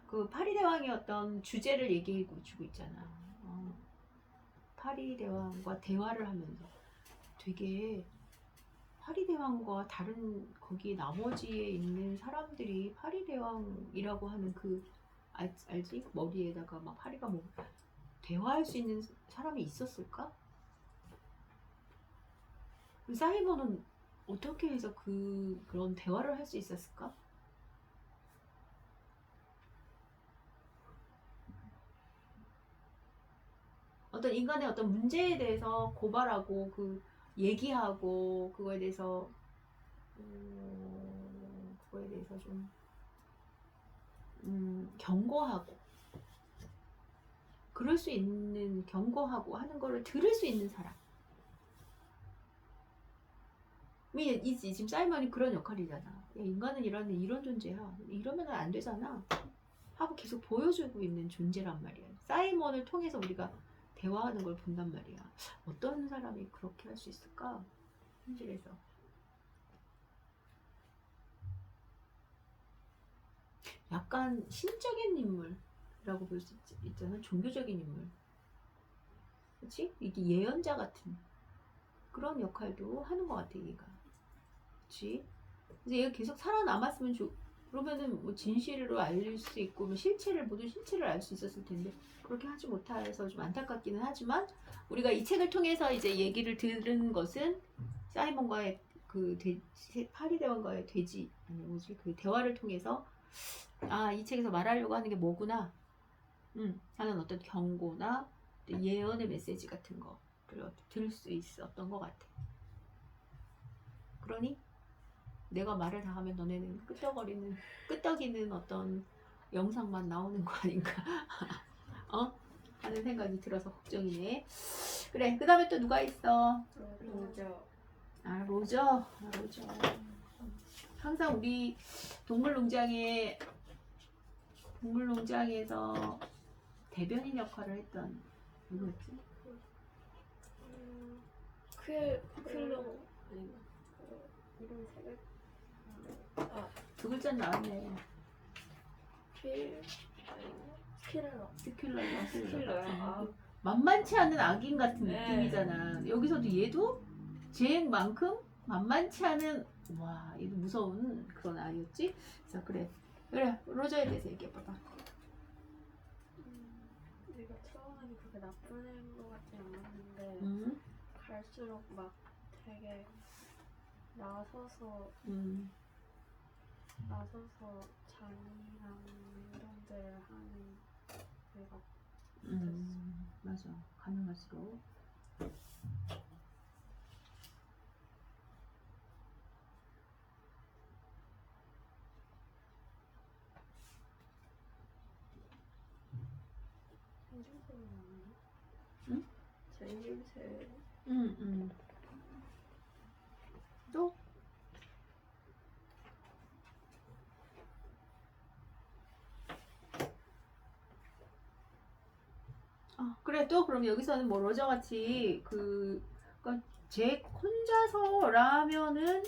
그 파리대왕의 어떤 주제를 얘기해 주고 있잖아. 파리대왕과 대화를 하면서 되게 파리대왕과 다른 거기 나머지에 있는 사람들이 파리대왕이라고 하는 그 알지? 머리에다가 막 파리가 뭐 대화할 수 있는 사람이 있었을까? 사이먼은 어떻게 해서 그런 대화를 할 수 있었을까? 어떤 인간의 어떤 문제에 대해서 고발하고 얘기하고 그거에 대해서 좀 경고하고 그럴 수 있는 경고하고 하는 거를 들을 수 있는 사람. 지금 사이먼이 그런 역할이잖아. 야, 인간은 이런 존재야. 이러면 안 되잖아. 하고 계속 보여주고 있는 존재란 말이야. 사이먼을 통해서 우리가 대화하는 걸 본단 말이야. 어떤 사람이 그렇게 할 수 있을까? 현실에서. 약간 신적인 인물이라고 볼 수 있잖아. 종교적인 인물. 그치? 이게 예언자 같은 그런 역할도 하는 것 같아, 얘가. 그치? 그래서 얘가 계속 살아남았으면 그러면은 뭐 진실로 알 수 있고 모든 실체를 알 수 있었을 텐데 그렇게 하지 못해서 좀 안타깝기는 하지만 우리가 이 책을 통해서 이제 얘기를 들은 것은 사이먼과의 파리대왕과의 그 대화를 통해서 이 책에서 말하려고 하는 게 뭐구나 하는 어떤 경고나 예언의 메시지 같은 거를 들을 수 있었던 것 같아. 그러니 내가 말을 다 하면 너네는 끄떡이는 어떤 영상만 나오는 거 아닌가 하는 생각이 들어서 걱정이네. 그래, 그 다음에 또 누가 있어? 로저. 로저. 항상 우리 동물농장에서 대변인 역할을 했던 누구였지? 퀼로 이름 색을 두 글자 나왔네. 스킬러요. 만만치 않은 악인 같은 네. 느낌이잖아. 여기서도 얘도 잭만큼 만만치 않은 얘도 무서운 그런 아이였지. 그래서 그래 로저에 대해서 얘기해봐봐. 내가 처음에는 그렇게 나쁜 애인 것 같지 않았는데 갈수록 막 되게 나서서 잔인한 행동들을 하는 애가 맞아. 가능할수록. 생김새가 나네. 생김새. 또? 그래 또 그럼 여기서는 뭐 로저 같이 그러니까 잭 혼자서라면은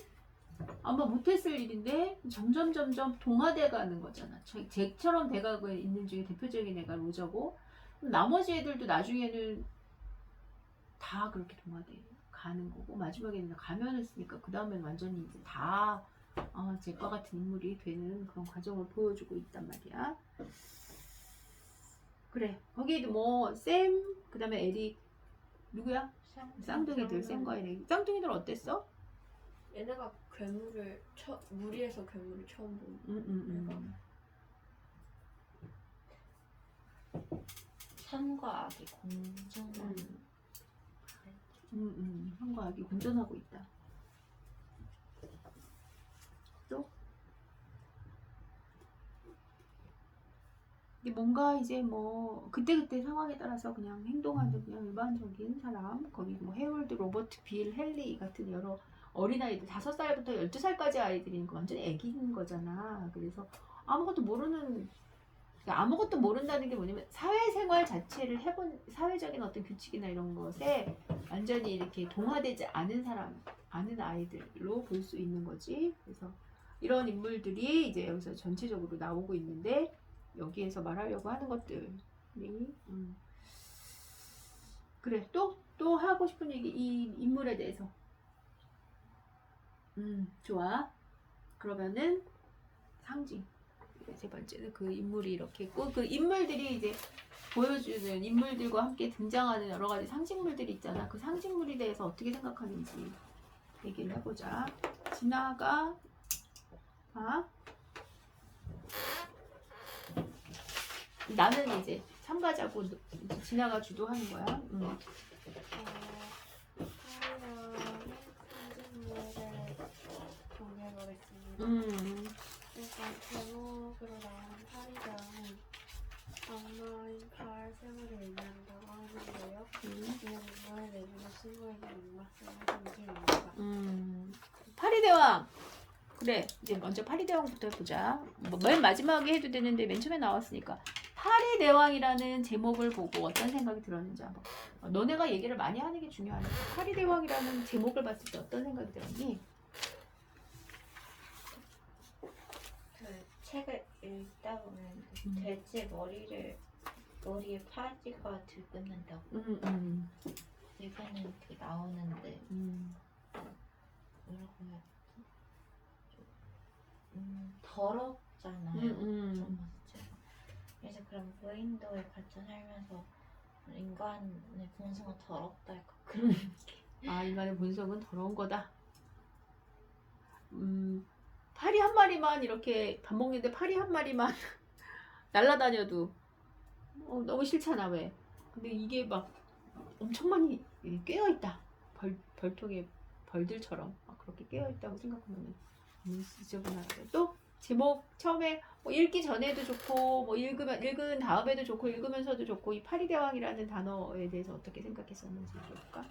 아마 못했을 일인데 점점 동화돼 가는 거잖아. 잭처럼 돼가고 있는 중에 대표적인 애가 로저고, 나머지 애들도 나중에는 다 그렇게 동화돼 가는 거고, 마지막에는 가면을 쓰니까 그 다음엔 완전히 이제 다 잭과 같은 인물이 되는 그런 과정을 보여주고 있단 말이야. 그래, 거기에도 뭐 샘, 그 다음에 에릭, 누구야? 쌍둥이들, 샘과 에릭. 쌍둥이들 어땠어? 얘네가 무리에서 괴물을 처음 본. 선과 악이 공존하는 형과 악이 공존하고 있다. 또? 이게 뭔가 이제 뭐 그때그때 상황에 따라서 그냥 행동하는 그냥 일반적인 사람, 거기 뭐 해월드, 로버트, 빌, 헨리 같은 여러 어린아이들, 5살부터 12살까지 아이들이니까 완전 애기인 거잖아. 그래서 아무것도 모른다는 게 뭐냐면 사회생활 자체를 해본, 사회적인 어떤 규칙이나 이런 것에 완전히 이렇게 동화되지 않은 아이들로 볼 수 있는 거지. 그래서 이런 인물들이 이제 여기서 전체적으로 나오고 있는데, 여기에서 말하려고 하는 것들이 그래, 또 하고 싶은 얘기, 이 인물에 대해서. 좋아. 그러면은 상징. 세 번째는 그 인물이 이렇게 있고, 그 인물들이 이제 보여주는 인물들과 함께 등장하는 여러 가지 상징물들이 있잖아. 그 상징물에 대해서 어떻게 생각하는지 얘기를 해보자. 진아가 나는 이제 참가자고 진아가 주도하는 거야. 상징물을 정해보겠습니다. 일단 제목으로 나오는 파리대왕은 악마인 가을 샘을 의미한다고 하는데요. 이는 악마의 내면의 신부에게 입맛을 상징입니다. 파리대왕. 그래, 이제 먼저 파리대왕부터 해보자. 맨 마지막에 해도 되는데 맨 처음에 나왔으니까. 파리대왕이라는 제목을 보고 어떤 생각이 들었는지 한번. 너네가 얘기를 많이 하는 게 중요하네. 파리대왕이라는 제목을 봤을 때 어떤 생각이 들었니? 그 책을 읽다 보면 돼지 머리에 파지가 들끓는다고 이거는 그 나오는데 뭐라고 해야 되지? 더럽잖아요. 그래서 그럼 무인도에 갇혀 살면서 인간의 본성은 더럽다 할까 그런 인간의 본성은 더러운 거다. 파리 한 마리만 이렇게 밥 먹는데 파리 한 마리만 날아다녀도 너무 싫잖아. 왜? 근데 이게 막 엄청 많이 깨어있다. 벌통에 벌들처럼 막 그렇게 깨어있다고 생각하면 지저분하게. 또 제목 처음에 뭐 읽기 전에도 좋고, 뭐 읽은 다음에도 좋고, 읽으면서도 좋고, 이 파리대왕이라는 단어에 대해서 어떻게 생각했었는지 볼까?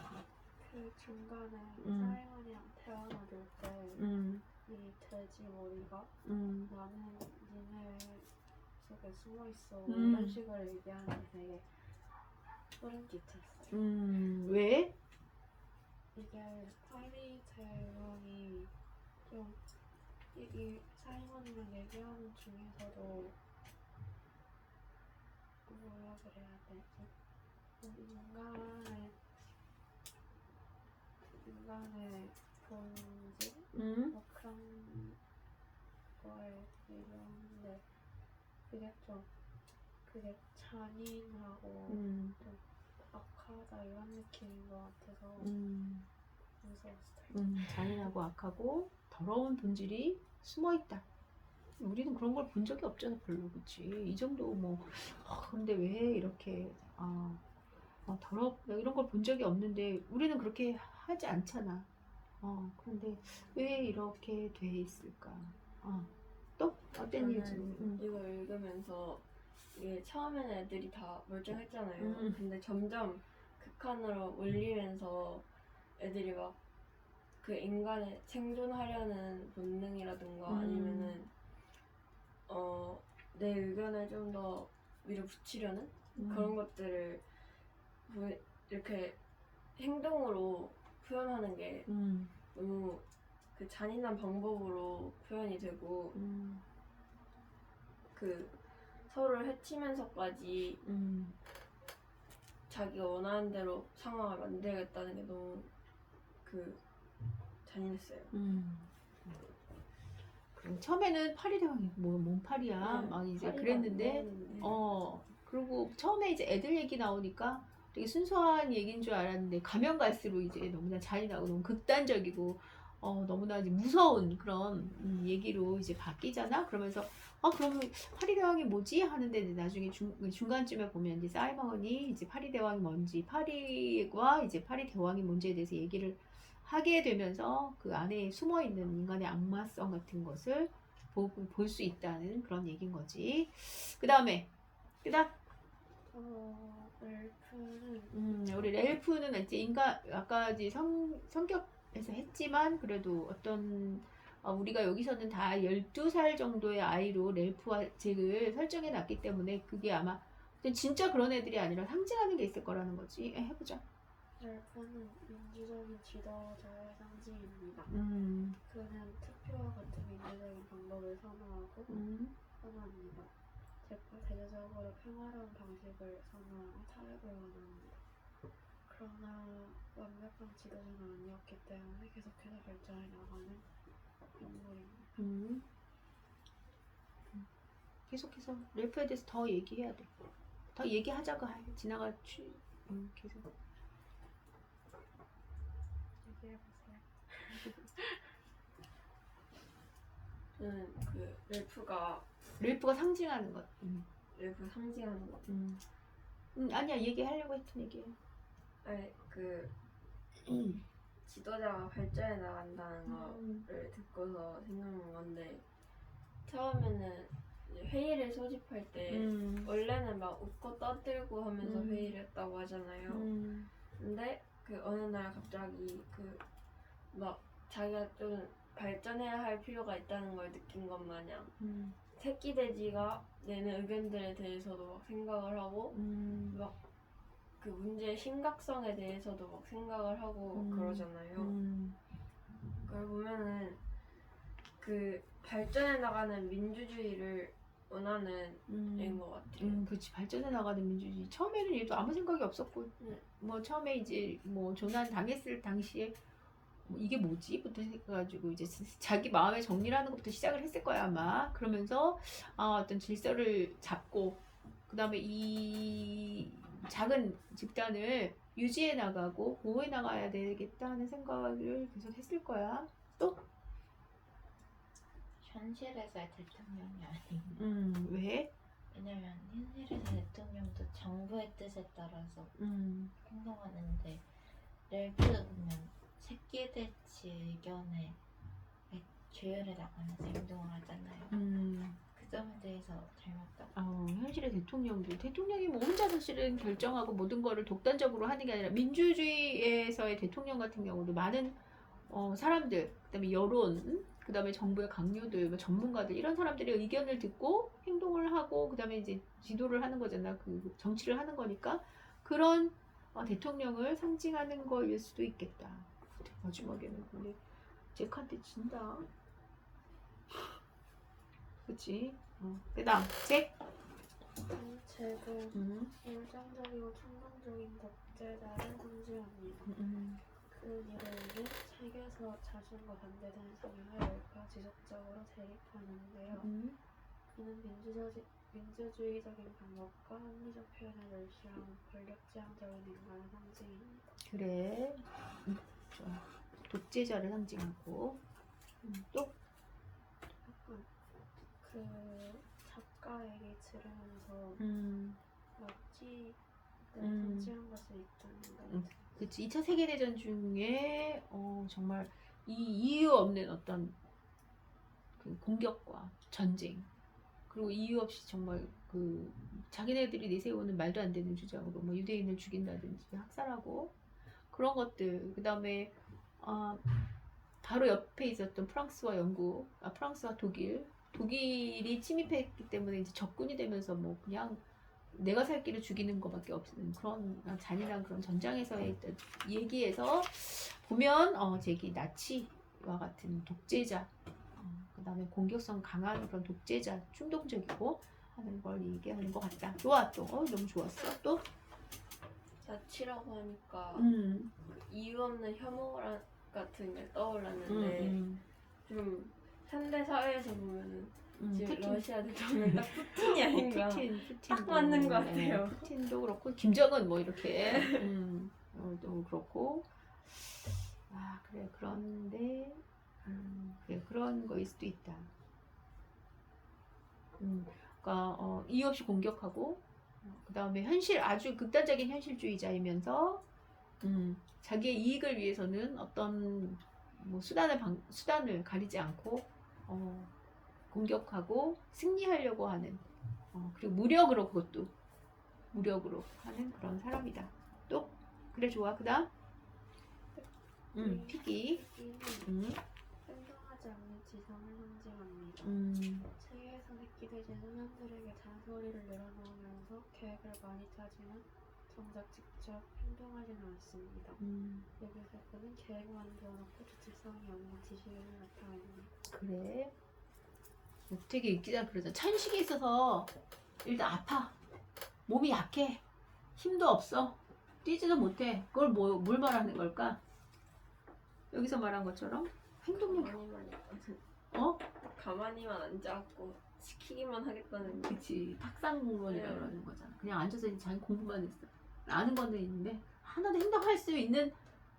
그 중간에 사이먼이랑 태어나들 때 이 돼지 머리가 나는 니네 속에 숨어있어 이런 식으로 얘기하는 게 되게 소름 끼쳤어요. 왜? 이게 파리 대왕이 좀 이 사이먼이랑 얘기하는 중에서도 뭐라 그래야 되지? 인간의 본질? 뭐 그런 거에 이런데 그게 잔인하고 좀 악하다 이런 느낌인 것 같아서 무서웠어요. 잔인하고 악하고 더러운 본질이 숨어있다. 우리는 그런 걸 본 적이 없잖아, 별로. 그치? 이 정도 뭐 근데 왜 이렇게 이런 걸 본 적이 없는데 우리는 그렇게 하지 않잖아. 그런데 왜 이렇게 돼 있을까? 또 어떤 일지? 이거 읽으면서 이게 처음에는 애들이 다 멀쩡했잖아요. 근데 점점 극한으로 몰리면서 애들이 막 그 인간의 생존하려는 본능이라든가 아니면은 내 의견을 좀 더 밀어붙이려는 그런 것들을 이렇게 행동으로 표현하는 게 너무 그 잔인한 방법으로 표현이 되고 그 서로를 해치면서까지 자기가 원하는 대로 상황을 만들겠다는 게 너무 그 잔인했어요. 그리고 처음에는 파리 대왕이 뭔 파리야 네, 막 이제 파리가 그랬는데 안 그리고 처음에 이제 애들 얘기 나오니까 되게 순수한 얘기인 줄 알았는데 가면 갈수록 이제 너무나 잔인하고 너무 극단적이고 너무나 이제 무서운 그런 얘기로 이제 바뀌잖아. 그러면서 그러면 파리 대왕이 뭐지 하는데 이제 나중에 중간쯤에 보면 이제 사이먼이 이제 파리 대왕이 뭔지 파리와 이제 파리 대왕이 뭔지에 대해서 얘기를 하게 되면서 그 안에 숨어 있는 인간의 악마성 같은 것을 볼 수 있다는 그런 얘기인 거지. 그 다음에 그다음 렐프는 우리 렐프는 이제 인간 아까 이제 성격에서 했지만 그래도 어떤 우리가 여기서는 다 12살 정도의 아이로 렐프와 잭을 설정해 놨기 때문에 그게 아마 진짜 그런 애들이 아니라 상징하는 게 있을 거라는 거지. 해보자. 렐프는 민주적인 지도자의 상징입니다. 그는 투표와 같은 민주적인 방법을 선호합니다. 대체적으로 평화로운 방식을 선호하고 타협을 원합니다. 그러나 완벽한 지도자는 아니었기 때문에 계속해서 발전해 나가는 인물입니다. 계속해서 렐프에 대해서 더 얘기해야 돼. 더 얘기하자고 지나가 계속 얘기해보세요. 저는 그 렐프가 상징하는 것. 렐프 상징하는 거. 아니야 얘기하려고 했던 얘기야. 아니 그 지도자가 발전해 나간다는 거를 듣고서 생각난 건데 처음에는 이제 회의를 소집할 때 원래는 막 웃고 떠들고 하면서 회의를 했다고 하잖아요. 근데 그 어느 날 갑자기 그 막 자기가 좀 발전해야 할 필요가 있다는 걸 느낀 것 마냥 새끼 돼지가 내는 의견들에 대해서도 막 생각을 하고 막 그 문제의 심각성에 대해서도 막 생각을 하고 그러잖아요. 그걸 보면은 그 발전해 나가는 민주주의를 원하는 애인 것 같아요. 그렇지. 발전해 나가는 민주주의. 처음에는 얘도 아무 생각이 없었고 뭐 처음에 이제 뭐 조난 당했을 당시에 이게 뭐지?부터 해가지고 이제 자기 마음의 정리를 하는 것부터 시작을 했을 거야 아마. 그러면서 어떤 질서를 잡고 그 다음에 이 작은 집단을 유지해 나가고 보호해 나가야 되겠다는 생각을 계속 했을 거야. 또? 현실에서의 대통령이 아니고 왜? 왜냐면 현실에서 대통령도 정부의 뜻에 따라서 행동하는데 렐프 보면 새끼 돼지 의견에 조율해 나가면서 행동을 하잖아요. 그 점에 대해서 닮았다. 현실의 대통령이 뭐 혼자 사실은 결정하고 모든 거를 독단적으로 하는 게 아니라 민주주의에서의 대통령 같은 경우도 많은 사람들, 그다음에 여론, 그다음에 정부의 강요들, 뭐 전문가들 이런 사람들의 의견을 듣고 행동을 하고 그다음에 이제 지도를 하는 거잖아. 그 정치를 하는 거니까 그런 대통령을 상징하는 거일 수도 있겠다. 마지막에는 근데 잭한테 진다. 그치? 그다음 잭. 잭은 열정적이고 충동적인 독재자를 상징합니다. 그는 이로 인해 책에서 자신과 반대되는 성향을 낼까 지속적으로 대립하는데요. 그는 민주주의적인 방법과 합리적 표현을 멸시하는 권력지향적인 인간의 상징입니다. 그래. 좋아. 독재자를 상징하고 또 그 작가에게 들으면서 멋지를 상징한 것을 있다는 것. 그치. 2차 세계대전 중에 정말 이유 없는 어떤 그 공격과 전쟁 그리고 이유 없이 정말 그 자기네들이 내세우는 말도 안 되는 주장으로 뭐 유대인을 죽인다든지 학살하고 그런 것들. 그 다음에 바로 옆에 있었던 프랑스와 영국, 프랑스와 독일이 침입했기 때문에 이제 적군이 되면서 뭐 그냥 내가 살 길을 죽이는 것밖에 없는 그런 잔인한 그런 전장에서의 얘기에서 보면 제기 나치와 같은 독재자, 그다음에 공격성 강한 그런 독재자, 충동적이고 하는 걸 얘기하는 것 같다. 좋아 또 너무 좋았어 또. 나치라고 하니까 음. 그 이유 없는 혐오 같은 게 떠올랐는데 좀 현대 사회에서 보면은 지금 푸틴. 러시아 대통령 딱 푸틴이 아닌가 푸틴 딱 맞는 것 같아요. 푸틴도 그렇고 김정은 뭐 이렇게 또 그렇고 그래 그런데 그래 그런 거일 수도 있다. 그러니까 이유 없이 공격하고 그 다음에 현실 아주 극단적인 현실주의자이면서 자기의 이익을 위해서는 어떤 뭐 수단을 가리지 않고 공격하고 승리하려고 하는 그리고 무력으로 그것도 무력으로 하는 그런 사람이다. 또 그래 좋아 그다음 피기 행동하지 않는 지성을 상징합니다. 세계에서 느끼되는 사람들에게 잔소리를 늘어놓으면서 계획을 많이 짜지만 정작 직접 행동하지는 않습니다. 여기서 그는 계획만 세워놓고 주체성이 없는 지식인을 나타냅니다. 그래 되게 읽기자 그러잖아. 천식이 있어서 일단 아파. 몸이 약해. 힘도 없어. 뛰지도 못해. 그걸 뭘 말하는 걸까? 여기서 말한 것처럼 행동력. 가만히만 앉아갖고 시키기만 하겠다는. 그치. 탁상 공론이라고 그러는 거잖아. 그냥 앉아서 이제 자기 공부만 했어. 아는 건 있는데 하나도 행동할 수 있는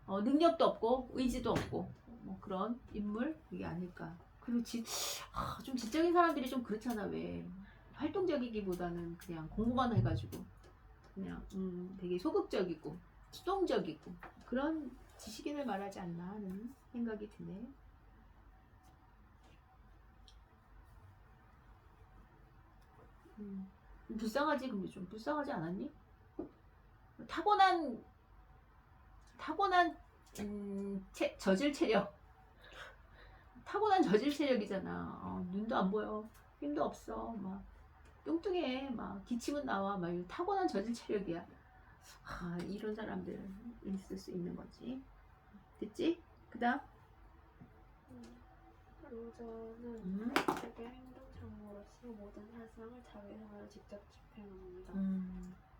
능력도 없고 의지도 없고 뭐 그런 인물 그게 아닐까. 그리고 좀 지적인 사람들이 좀 그렇잖아. 왜 활동적이기보다는 그냥 공부만 해가지고 그냥 되게 소극적이고 수동적이고 그런 지식인을 말하지 않나 하는 생각이 드네. 불쌍하지. 근데 좀 불쌍하지 않았니? 타고난 저질 체력. 타고난 저질 체력이잖아. 눈도 안 보여. 힘도 없어. 막 뚱뚱해. 막 기침은 나와. 막 타고난 저질 체력이야. 이런 사람들 있을 수 있는 거지. 됐지? 그다음. 로저는 세계 행동장으로서 모든 활성을 자기 손으로 직접 집행합니다.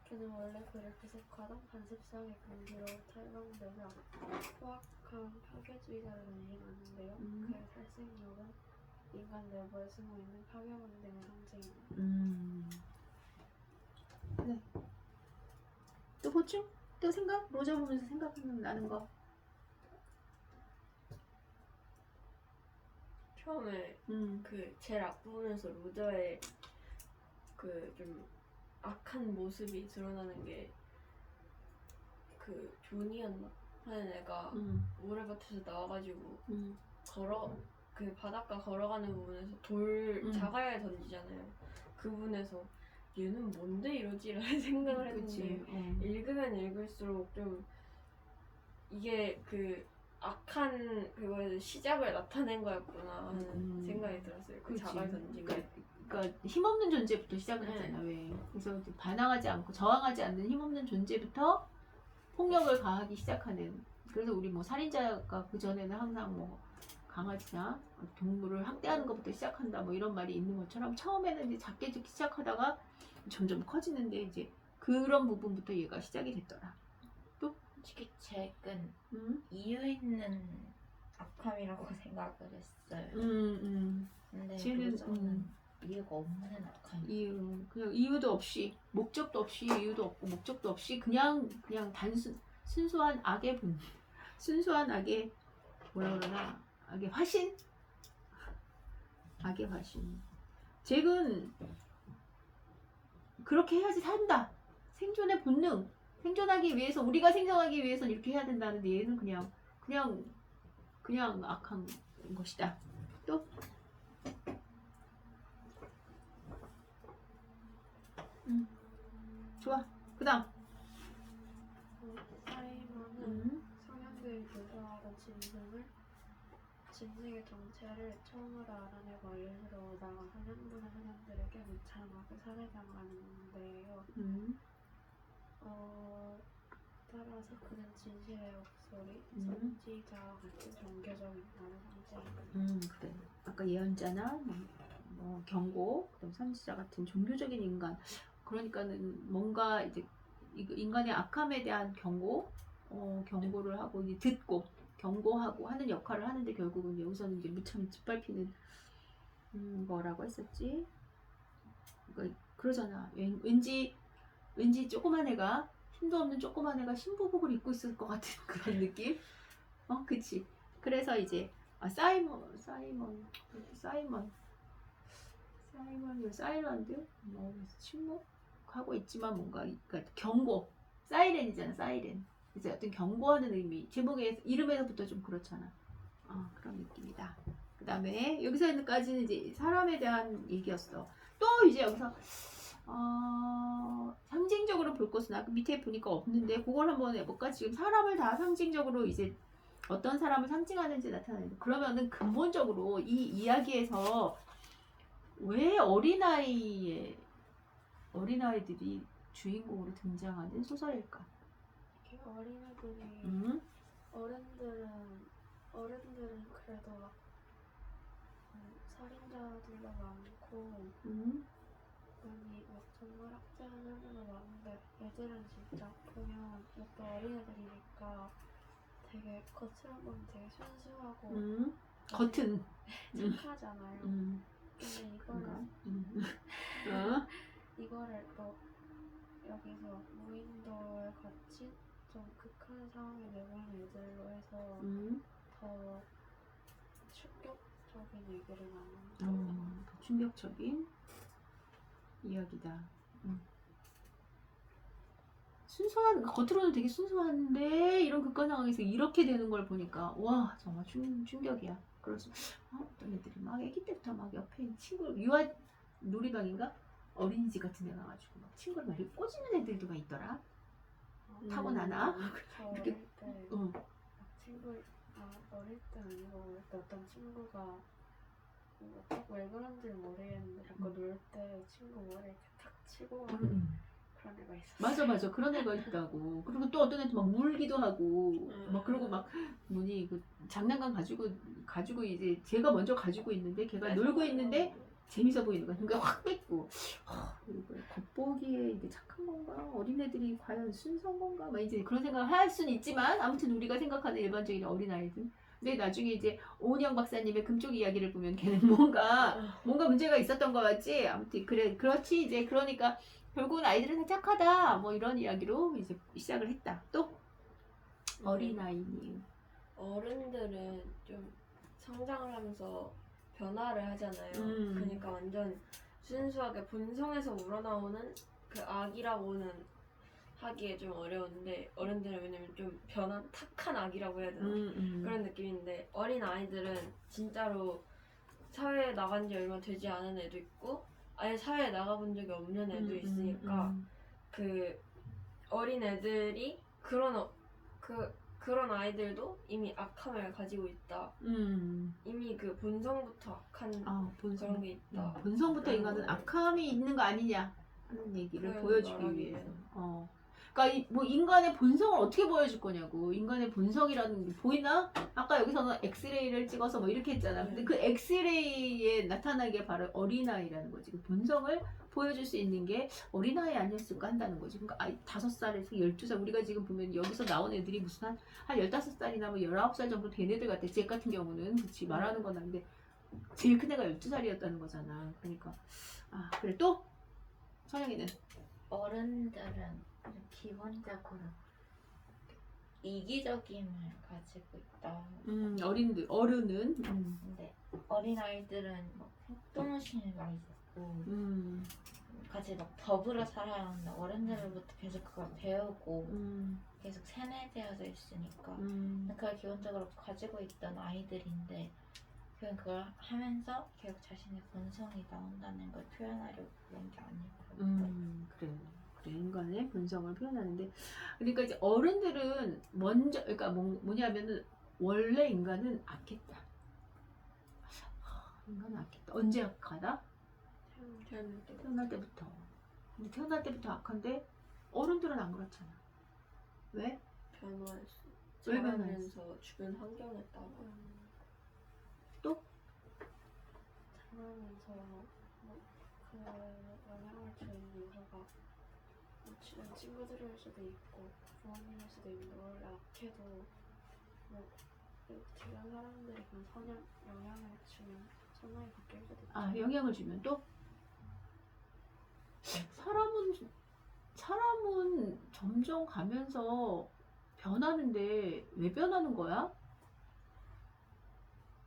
그는 원래 그를 구속하던 관습상의 금기로 탈방되며 포악한 파괴주의자를 의심하는데요. 그의 살생력은 인간 내부에 숨어있는 파괴 본능의 상징입니다. 그래. 또 보충? 또 생각? 로저 보면서 생각나는 거. 처음에 그 제일 앞부분에서 로저의 그 좀 악한 모습이 드러나는 게 그 조니였나 하는 애가 모래밭에서 나와가지고 그 바닷가 걸어가는 부분에서 돌 자갈을 던지잖아요. 그 부분에서 얘는 뭔데 이러지라는 생각을 했는데 읽으면 읽을수록 좀 이게 그 악한 그거의 시작을 나타낸 거였구나 하는 생각이 들었어요. 그 자갈 던진 게. 그러니까 힘없는 존재부터 시작을 하잖아. 왜? 그래서 반항하지 않고 저항하지 않는 힘없는 존재부터 폭력을 가하기 시작하는. 그래서 우리 뭐 살인자가 그 전에는 항상 뭐 강아지나 동물을 학대하는 것부터 시작한다 뭐 이런 말이 있는 것처럼 처음에는 이제 작게 듣기 시작하다가 점점 커지는데 이제 그런 부분부터 얘가 시작이 됐더라. 또 솔직히 책은 이유 있는 악함이라고 생각을 했어요. 근데 로저는 이유가 없는 악함. 그냥 이유도 없이 목적도 없이 이유도 없고 목적도 없이 그냥 순수한 악의 순수한 악의 뭐라 그러나 악의 화신. 악의 화신. 잭은 그렇게 해야지 산다. 생존의 본능. 생존하기 위해서 우리가 생존하기 위해서는 이렇게 해야 된다는데 얘는 그냥 악한 것이다. 또 좋아. 그다음 사이먼은 성향들이 교사하던 짐승의 정체를 처음으로 알아내고 알려주러 오다가 사냥꾼의 사냥들에게 비참하게 살해당하는데요. 따라서 그는 진실의 목소리, 선지자 같은 종교적인 나를 상징합니다. 그래. 아까 예언자나 뭐 경고, 그다음 선지자 같은 종교적인 인간. 그러니까는 뭔가 이제 인간의 악함에 대한 경고를 하고 이제 듣고 경고하고 하는 역할을 하는데 결국은 여기서는 이제 무참히 짓밟히는 거라고 했었지. 그러잖아. 왠지 조그만 애가 힘도 없는 조그만 애가 신부복을 입고 있을 것 같은 그런 느낌? 그치. 그래서 이제 사일런드 침묵하고 있지만 뭔가 그러니까 경고, 사이렌이잖아, 사이렌. 그래서 어떤 경고하는 의미. 제목의 이름에서부터 좀 그렇잖아. 그런 느낌이다. 그 다음에 여기서까지는 이제 사람에 대한 얘기였어. 또 이제 여기서 상징적으로 볼 것은 아까 밑에 보니까 없는데 그걸 한번 해볼까? 지금 사람을 다 상징적으로 이제 어떤 사람을 상징하는지 나타내는. 그러면은 근본적으로 이 이야기에서 왜 어린아이들이 주인공으로 등장하는 소설일까? 이렇게 어린애들이 어른들은 그래도 막 살인자들도 많고 많이 막 정말 학대하는 애들도 많은데 애들은 진짜 보면 또 어린애들이니까 되게 겉으로 보면 되게 순수하고 겉은 착하잖아요. 근데 이거를 또 여기서 무인도에 갇힌 좀 극한 상황에 내보낸 애들로 해서 더 충격적인 얘기를 나누는 더 충격적인 이야기다. 순수한, 겉으로는 되게 순수한데 이런 극한 상황에서 이렇게 되는 걸 보니까 와 정말 충격이야. 그래서 어떤 애들이 막 아기 때부터 막 옆에 있는 친구 유아 놀이방인가 어린이집 같은 데 가가지고 막 친구를 막 이렇게 꼬지는 애들도 막 있더라. 타고나나? 어릴 때 친구 어릴 때 아니고 어릴 때 어떤 친구가 왜 그런지 모르겠는데 자꾸 놀 때 친구 머리 이렇게 탁 치고 그런 애가 있었어. 맞아 그런 애가 있다고. 그리고 또 어떤 애도 막 물기도 하고 막 그러고 막 그 장난감 가지고 이제 걔가 먼저 가지고 있는데 걔가 놀고 있는데 재밌어 보이는 거야. 그러니까 확 뺏고 이거 겉보기에 이게 착한 건가? 어린애들이 과연 순수한 건가? 막 이제 그런 생각을 할 수는 있지만 아무튼 우리가 생각하는 일반적인 어린아이들. 근데 나중에 이제 오은영 박사님의 금쪽 이야기를 보면 걔는 뭔가 문제가 있었던 것 같지. 아무튼 그렇지 이제 그러니까 결국은 아이들은 다 착하다 뭐 이런 이야기로 이제 시작을 했다. 또 어린아이님. 어른들은 좀 성장을 하면서 변화를 하잖아요. 그러니까 완전 순수하게 본성에서 우러나오는 그 악이라고는 하기에 좀 어려운데 어른들은 왜냐면 좀 변한 탁한 악이라고 해야 되나 그런 느낌인데 어린 아이들은 진짜로 사회에 나간 지 얼마 되지 않은 애도 있고 아예 사회에 나가본 적이 없는 애도 있으니까 그 어린 애들이 그런 아이들도 이미 악함을 가지고 있다. 이미 그 본성부터 악한 그런 게 있다. 본성부터 인간은 악함이 있는 거 아니냐 하는 얘기를 보여주기 위해서. 그러니까 뭐 인간의 본성을 어떻게 보여줄 거냐고. 인간의 본성이라는 게 보이나? 아까 여기서는 엑스레이를 찍어서 뭐 이렇게 했잖아. 근데 그 엑스레이에 나타나는 게 바로 어린아이라는 거지. 그 본성을 보여줄 수 있는 게 어린아이 아니었을까 한다는 거지. 그러니까 5살에서 12살 우리가 지금 보면 여기서 나온 애들이 무슨 한 15살이나 뭐 19살 정도 된 애들 같아. 제 같은 경우는 그치 말하는 건 아닌데 제일 큰 애가 12살이었다는 거잖아. 그러니까 그래 또 선영이는 어른들은 기본적으로 이기적임을 가지고 있다. 어른은 근데 어린아이들은 막 협동심이 많이 있고 같이 막 더불어 살아야 하는데 어른들로부터 계속 그걸 배우고 계속 세뇌되어져 있으니까 그걸 기본적으로 가지고 있던 아이들인데 그걸 하면서 결국 자신의 본성이 나온다는 걸 표현하려고 그런 게 아닐까. 그래 인간의 본성을 표현하는데 그러니까 이제 어른들은 먼저 그러니까 뭐냐면은 원래 인간은 악했다. 인간은 악했다. 언제 악하다? 태어날 때 태어날 때부터. 근데 태어날 때부터 악한데 어른들은 안 그렇잖아. 왜? 변화했어. 왜 자라면서 주변 환경에 따라 또? 자라면서 그 영향을 주는 요소가 주변 친구들일 수도 있고 부모님일 수도 있는데 원래 악해도 주변 사람들이 그냥 영향을 주면 선호에 바뀔 수도 있죠. 아, 영향을 주면 또? 사람은 점점 가면서 변하는데 왜 변하는 거야?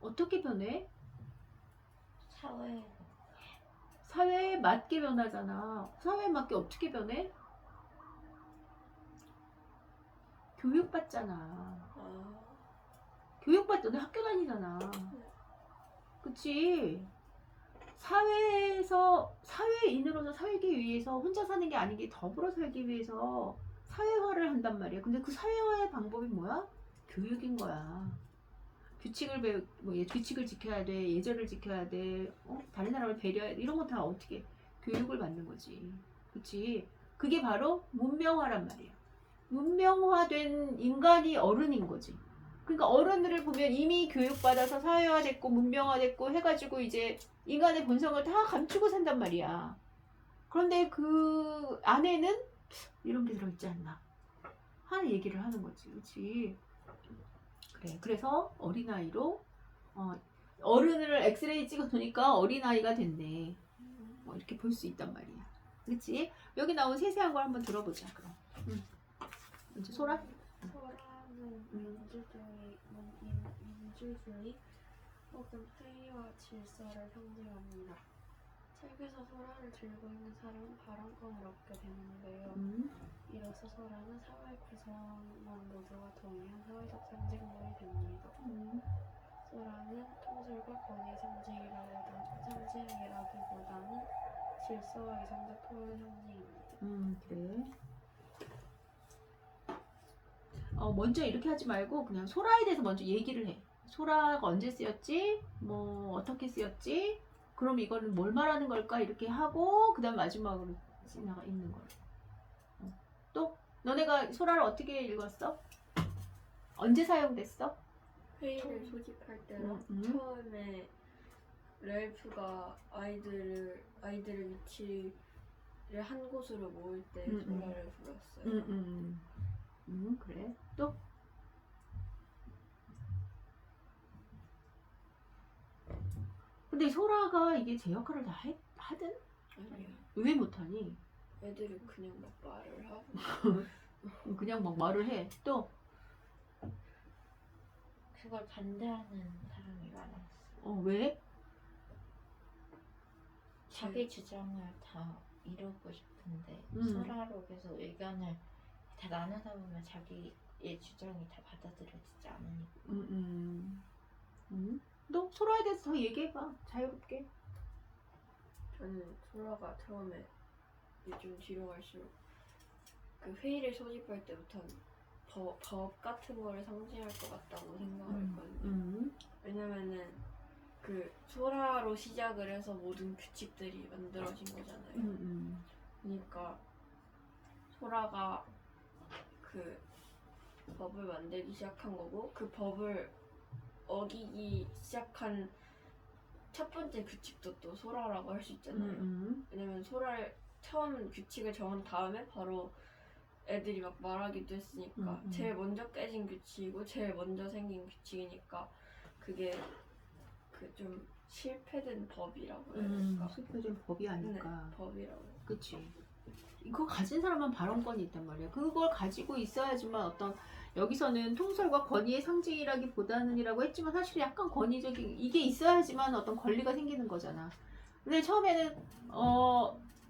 어떻게 변해? 사회 사회에 맞게 변하잖아. 사회에 맞게 어떻게 변해? 교육받잖아. 아, 교육받잖아. 학교 다니잖아. 그치? 사회인으로서 살기 위해서 혼자 사는 게 아닌 게 더불어 살기 위해서 사회화를 한단 말이야. 근데 그 사회화의 방법이 뭐야? 교육인 거야. 규칙을 지켜야 돼. 예절을 지켜야 돼. 다른 사람을 배려해야 돼. 이런 거 다 어떻게 교육을 받는 거지. 그치? 그게 바로 문명화란 말이야. 문명화된 인간이 어른인 거지. 그러니까 어른들을 보면 이미 교육받아서 사회화됐고 문명화됐고 해가지고 이제 인간의 본성을 다 감추고 산단 말이야. 그런데 그 안에는 이런 게 들어있지 않나 하는 얘기를 하는 거지. 그렇지? 그래. 그래서 어린아이로 어른을 엑스레이 찍어 놓으니까 어린아이가 됐네. 이렇게 볼 수 있단 말이야. 그렇지? 여기 나온 세세한 걸 한번 들어보자. 그럼. 먼저 소라? 소라는 민주주의 혹은 회의와 질서를 상징합니다. 책에서 소라를 들고 있는 사람은 발언권을 얻게 되는데요. 이로써 소라는 사회 구성원 모두가 동의한 사회적 상징물이 됩니다. 소라는 통솔과 권위의 상징이라기보다는 질서와 이성적 토론의 상징입니다. 그래. 먼저 이렇게 하지 말고 그냥 소라에 대해서 먼저 얘기를 해. 소라가 언제 쓰였지? 뭐 어떻게 쓰였지? 그럼 이거는 뭘 말하는 걸까? 이렇게 하고 그 다음 마지막으로 지나가 있는 거야. 또 너네가 소라를 어떻게 읽었어? 언제 사용됐어? 회의를 소집할 때랑 처음에 렐프가 아이들을 위치를 한 곳으로 모을 때 소라를 불렀어요. 그래. 또? 근데 소라가 이게 제 역할을 다 하든? 아니야. 왜 못하니? 애들이 그냥 막 말을 하고 그냥 막 말을 해. 또? 그걸 반대하는 사람이 많았어. 왜? 자기 주장을 다 이루고 싶은데 소라로 계속 의견을 다 나누다 보면 자기의 주장이 다 받아들여지지 않으니까. 너 소라에 대해서 더 얘기해봐. 자유롭게. 저는 소라가 처음에 좀 뒤로 갈수록 그 회의를 소집할 때부터 법 같은 거를 상징할 것 같다고 생각을 했거든요. 왜냐면은 그 소라로 시작을 해서 모든 규칙들이 만들어진 거잖아요. 그러니까 소라가 그 법을 만들기 시작한 거고 그 법을 어기기 시작한 첫 번째 규칙도 또 소라라고 할 수 있잖아요. 왜냐면 소라를 처음 규칙을 정한 다음에 바로 애들이 막 말하기도 했으니까 제일 먼저 깨진 규칙이고 제일 먼저 생긴 규칙이니까 그게 그 좀 실패된 법이라고 해야 될까? 실패된 법이 아닐까. 네, 법이라고. 그치. 이거 가진 사람만 발언권이 있단 말이야. 그걸 가지고 있어야지만 어떤 여기서는 통솔과 권위의 상징이라기보다는이라고 했지만 사실 약간 권위적인 이게 있어야지만 어떤 권리가 생기는 거잖아. 근데 처음에는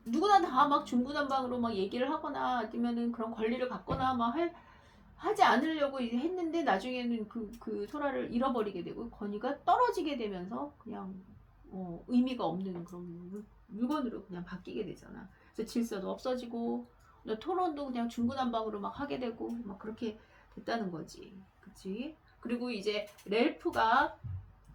누구나 다 막 중구난방으로 막 얘기를 하거나 아니면은 그런 권리를 갖거나 막 하지 않으려고 이제 했는데 나중에는 그 소라를 잃어버리게 되고 권위가 떨어지게 되면서 그냥 의미가 없는 그런 물건으로 그냥 바뀌게 되잖아. 그래서 질서도 없어지고 토론도 그냥 중구난방으로 막 하게 되고 막 그렇게 됐다는 거지. 그치? 그리고 이제 렐프가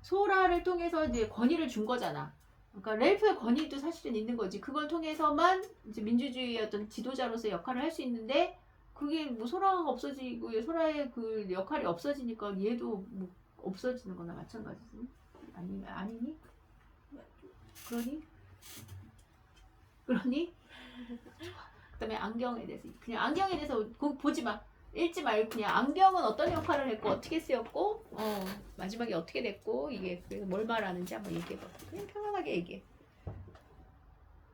소라를 통해서 이제 권위를 준 거잖아. 그러니까 렐프의 권위도 사실은 있는 거지. 그걸 통해서만 이제 민주주의의 어떤 지도자로서의 역할을 할 수 있는데 그게 뭐 소라가 없어지고 소라의 그 역할이 없어지니까 얘도 뭐 없어지는 거나 마찬가지지. 아니니? 그러니? 그다음에 안경에 대해서 그냥 안경에 대해서 보지 마. 읽지 말고 그냥 안경은 어떤 역할을 했고 어떻게 쓰였고 마지막에 어떻게 됐고 이게 그래서 뭘 말하는지 한번 얘기해봐. 그냥 편안하게 얘기해.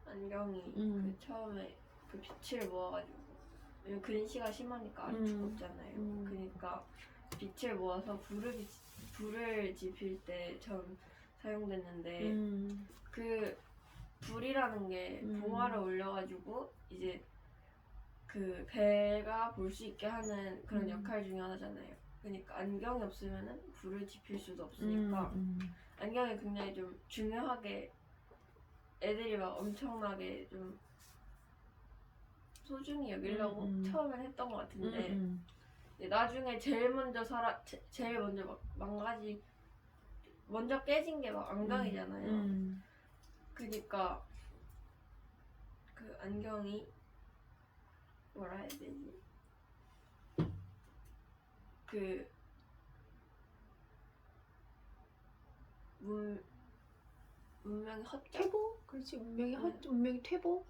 안경이 음. 그 처음에 그 빛을 모아가지고 근시가 심하니까 알이 음. 죽었잖아요. 그러니까 빛을 모아서 불을 지필 때 처음 사용됐는데 그 불이라는 게 봉화를 올려가지고 이제 그 배가 볼 수 있게 하는 그런 역할 중에 하나잖아요. 그러니까 안경이 없으면은 불을 지필 수도 없으니까 안경이 굉장히 좀 중요하게 애들이 막 엄청나게 좀 소중히 여기려고 처음엔 했던 것 같은데 나중에 제일 먼저 막 먼저 깨진 게 막 안경이잖아요. 그러니까 그 안경이 뭐라 해야 되지? 그 문명이 헛되고 퇴보? 그렇지. 운명이 네. 운명이 퇴보?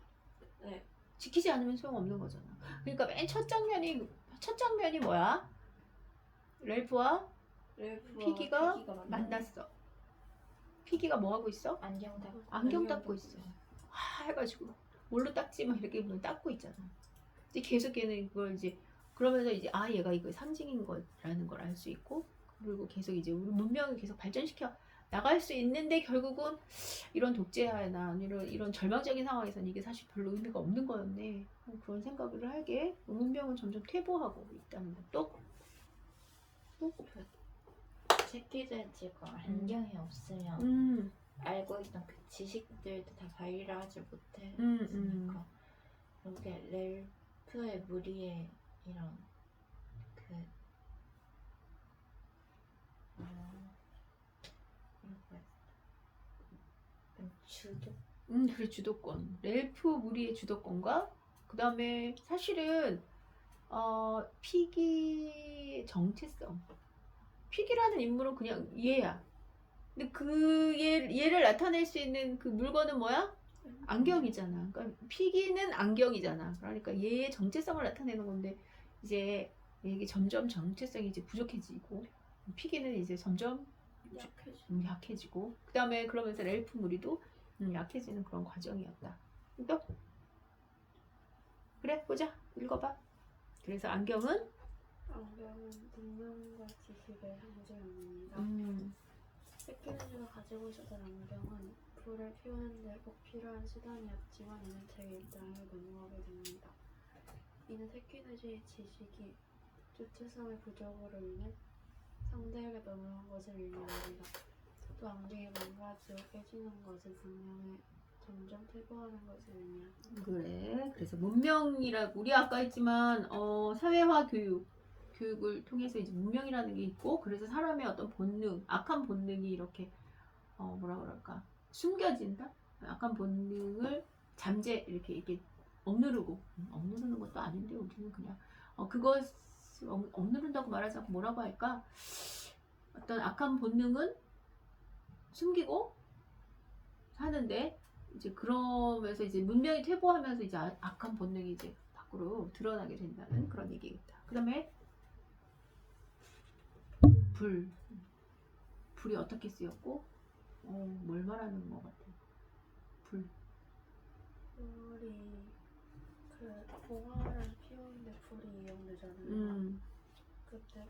네. 지키지 않으면 소용없는 거잖아. 그러니까 맨 첫 장면이 뭐야? 렐프와 피기가 만났어. 피기가 뭐 하고 있어? 안경 닦고 있어. 해가지고 뭘로 닦지? 막 이렇게 보면 닦고 있잖아. 이제 계속 얘는 그걸 이제 그러면서 이제 얘가 이거 상징인 거라는 걸 알 수 있고 그리고 계속 이제 우리 문명을 계속 발전시켜 나갈 수 있는데 결국은 이런 독재나 이런 절망적인 상황에서는 이게 사실 별로 의미가 없는 거였네. 그런 생각을 하게 문명은 점점 퇴보하고 있다는 것도 새끼돼지가 안경이 없으면 알고 있던 그 지식들도 다 발휘하지 못했으니까 이게 렐프의 무리의 이런 그 그래 주도권 렐프 무리의 주도권과 그 다음에 사실은 피기의 정체성 피기라는 인물은 그냥 얘야. 근데 얘를 나타낼 수 있는 그 물건은 뭐야? 안경이잖아. 그러니까 피기는 안경이잖아. 그러니까 얘의 정체성을 나타내는 건데 이제 이게 점점 정체성이 이제 부족해지고 피기는 이제 점점 약해지고 그 다음에 그러면서 렐프 무리도 약해지는 그런 과정이었다. 또 그래 보자 읽어봐. 그래서 안경은 문명과 지식의 상징입니다. 새끼돼지가 가지고 있었던 안경은 불을 피우는데 꼭 필요한 수단이었지만 이는 제 입장에 넘어가게 됩니다. 이는 새끼돼지의 지식이 주체성의 부족으로 인해 상대에게 넘어간 것을 의미합니다. 또 안경이 망가지고 깨지는 것을 분명히 점점 퇴보하는 것을 의미합니다. 그래. 그래서 문명이라고 우리 아까 했지만 사회화 교육을 통해서 이제 문명이라는 게 있고 그래서 사람의 어떤 본능, 악한 본능이 이렇게 뭐라 그럴까 숨겨진다. 악한 본능을 이렇게 억누르는 것도 아닌데 우리는 그냥 그것 억누른다고 말하지 않고 뭐라고 할까? 어떤 악한 본능은 숨기고 사는데 이제 그러면서 이제 문명이 퇴보하면서 이제 악한 본능이 이제 밖으로 드러나게 된다는 그런 얘기겠다. 그다음에 불이 어떻게 쓰였고 뭘 말하는 것 같아? 불이 그 봉화를 피우는데 불이 이용되잖아요. 그때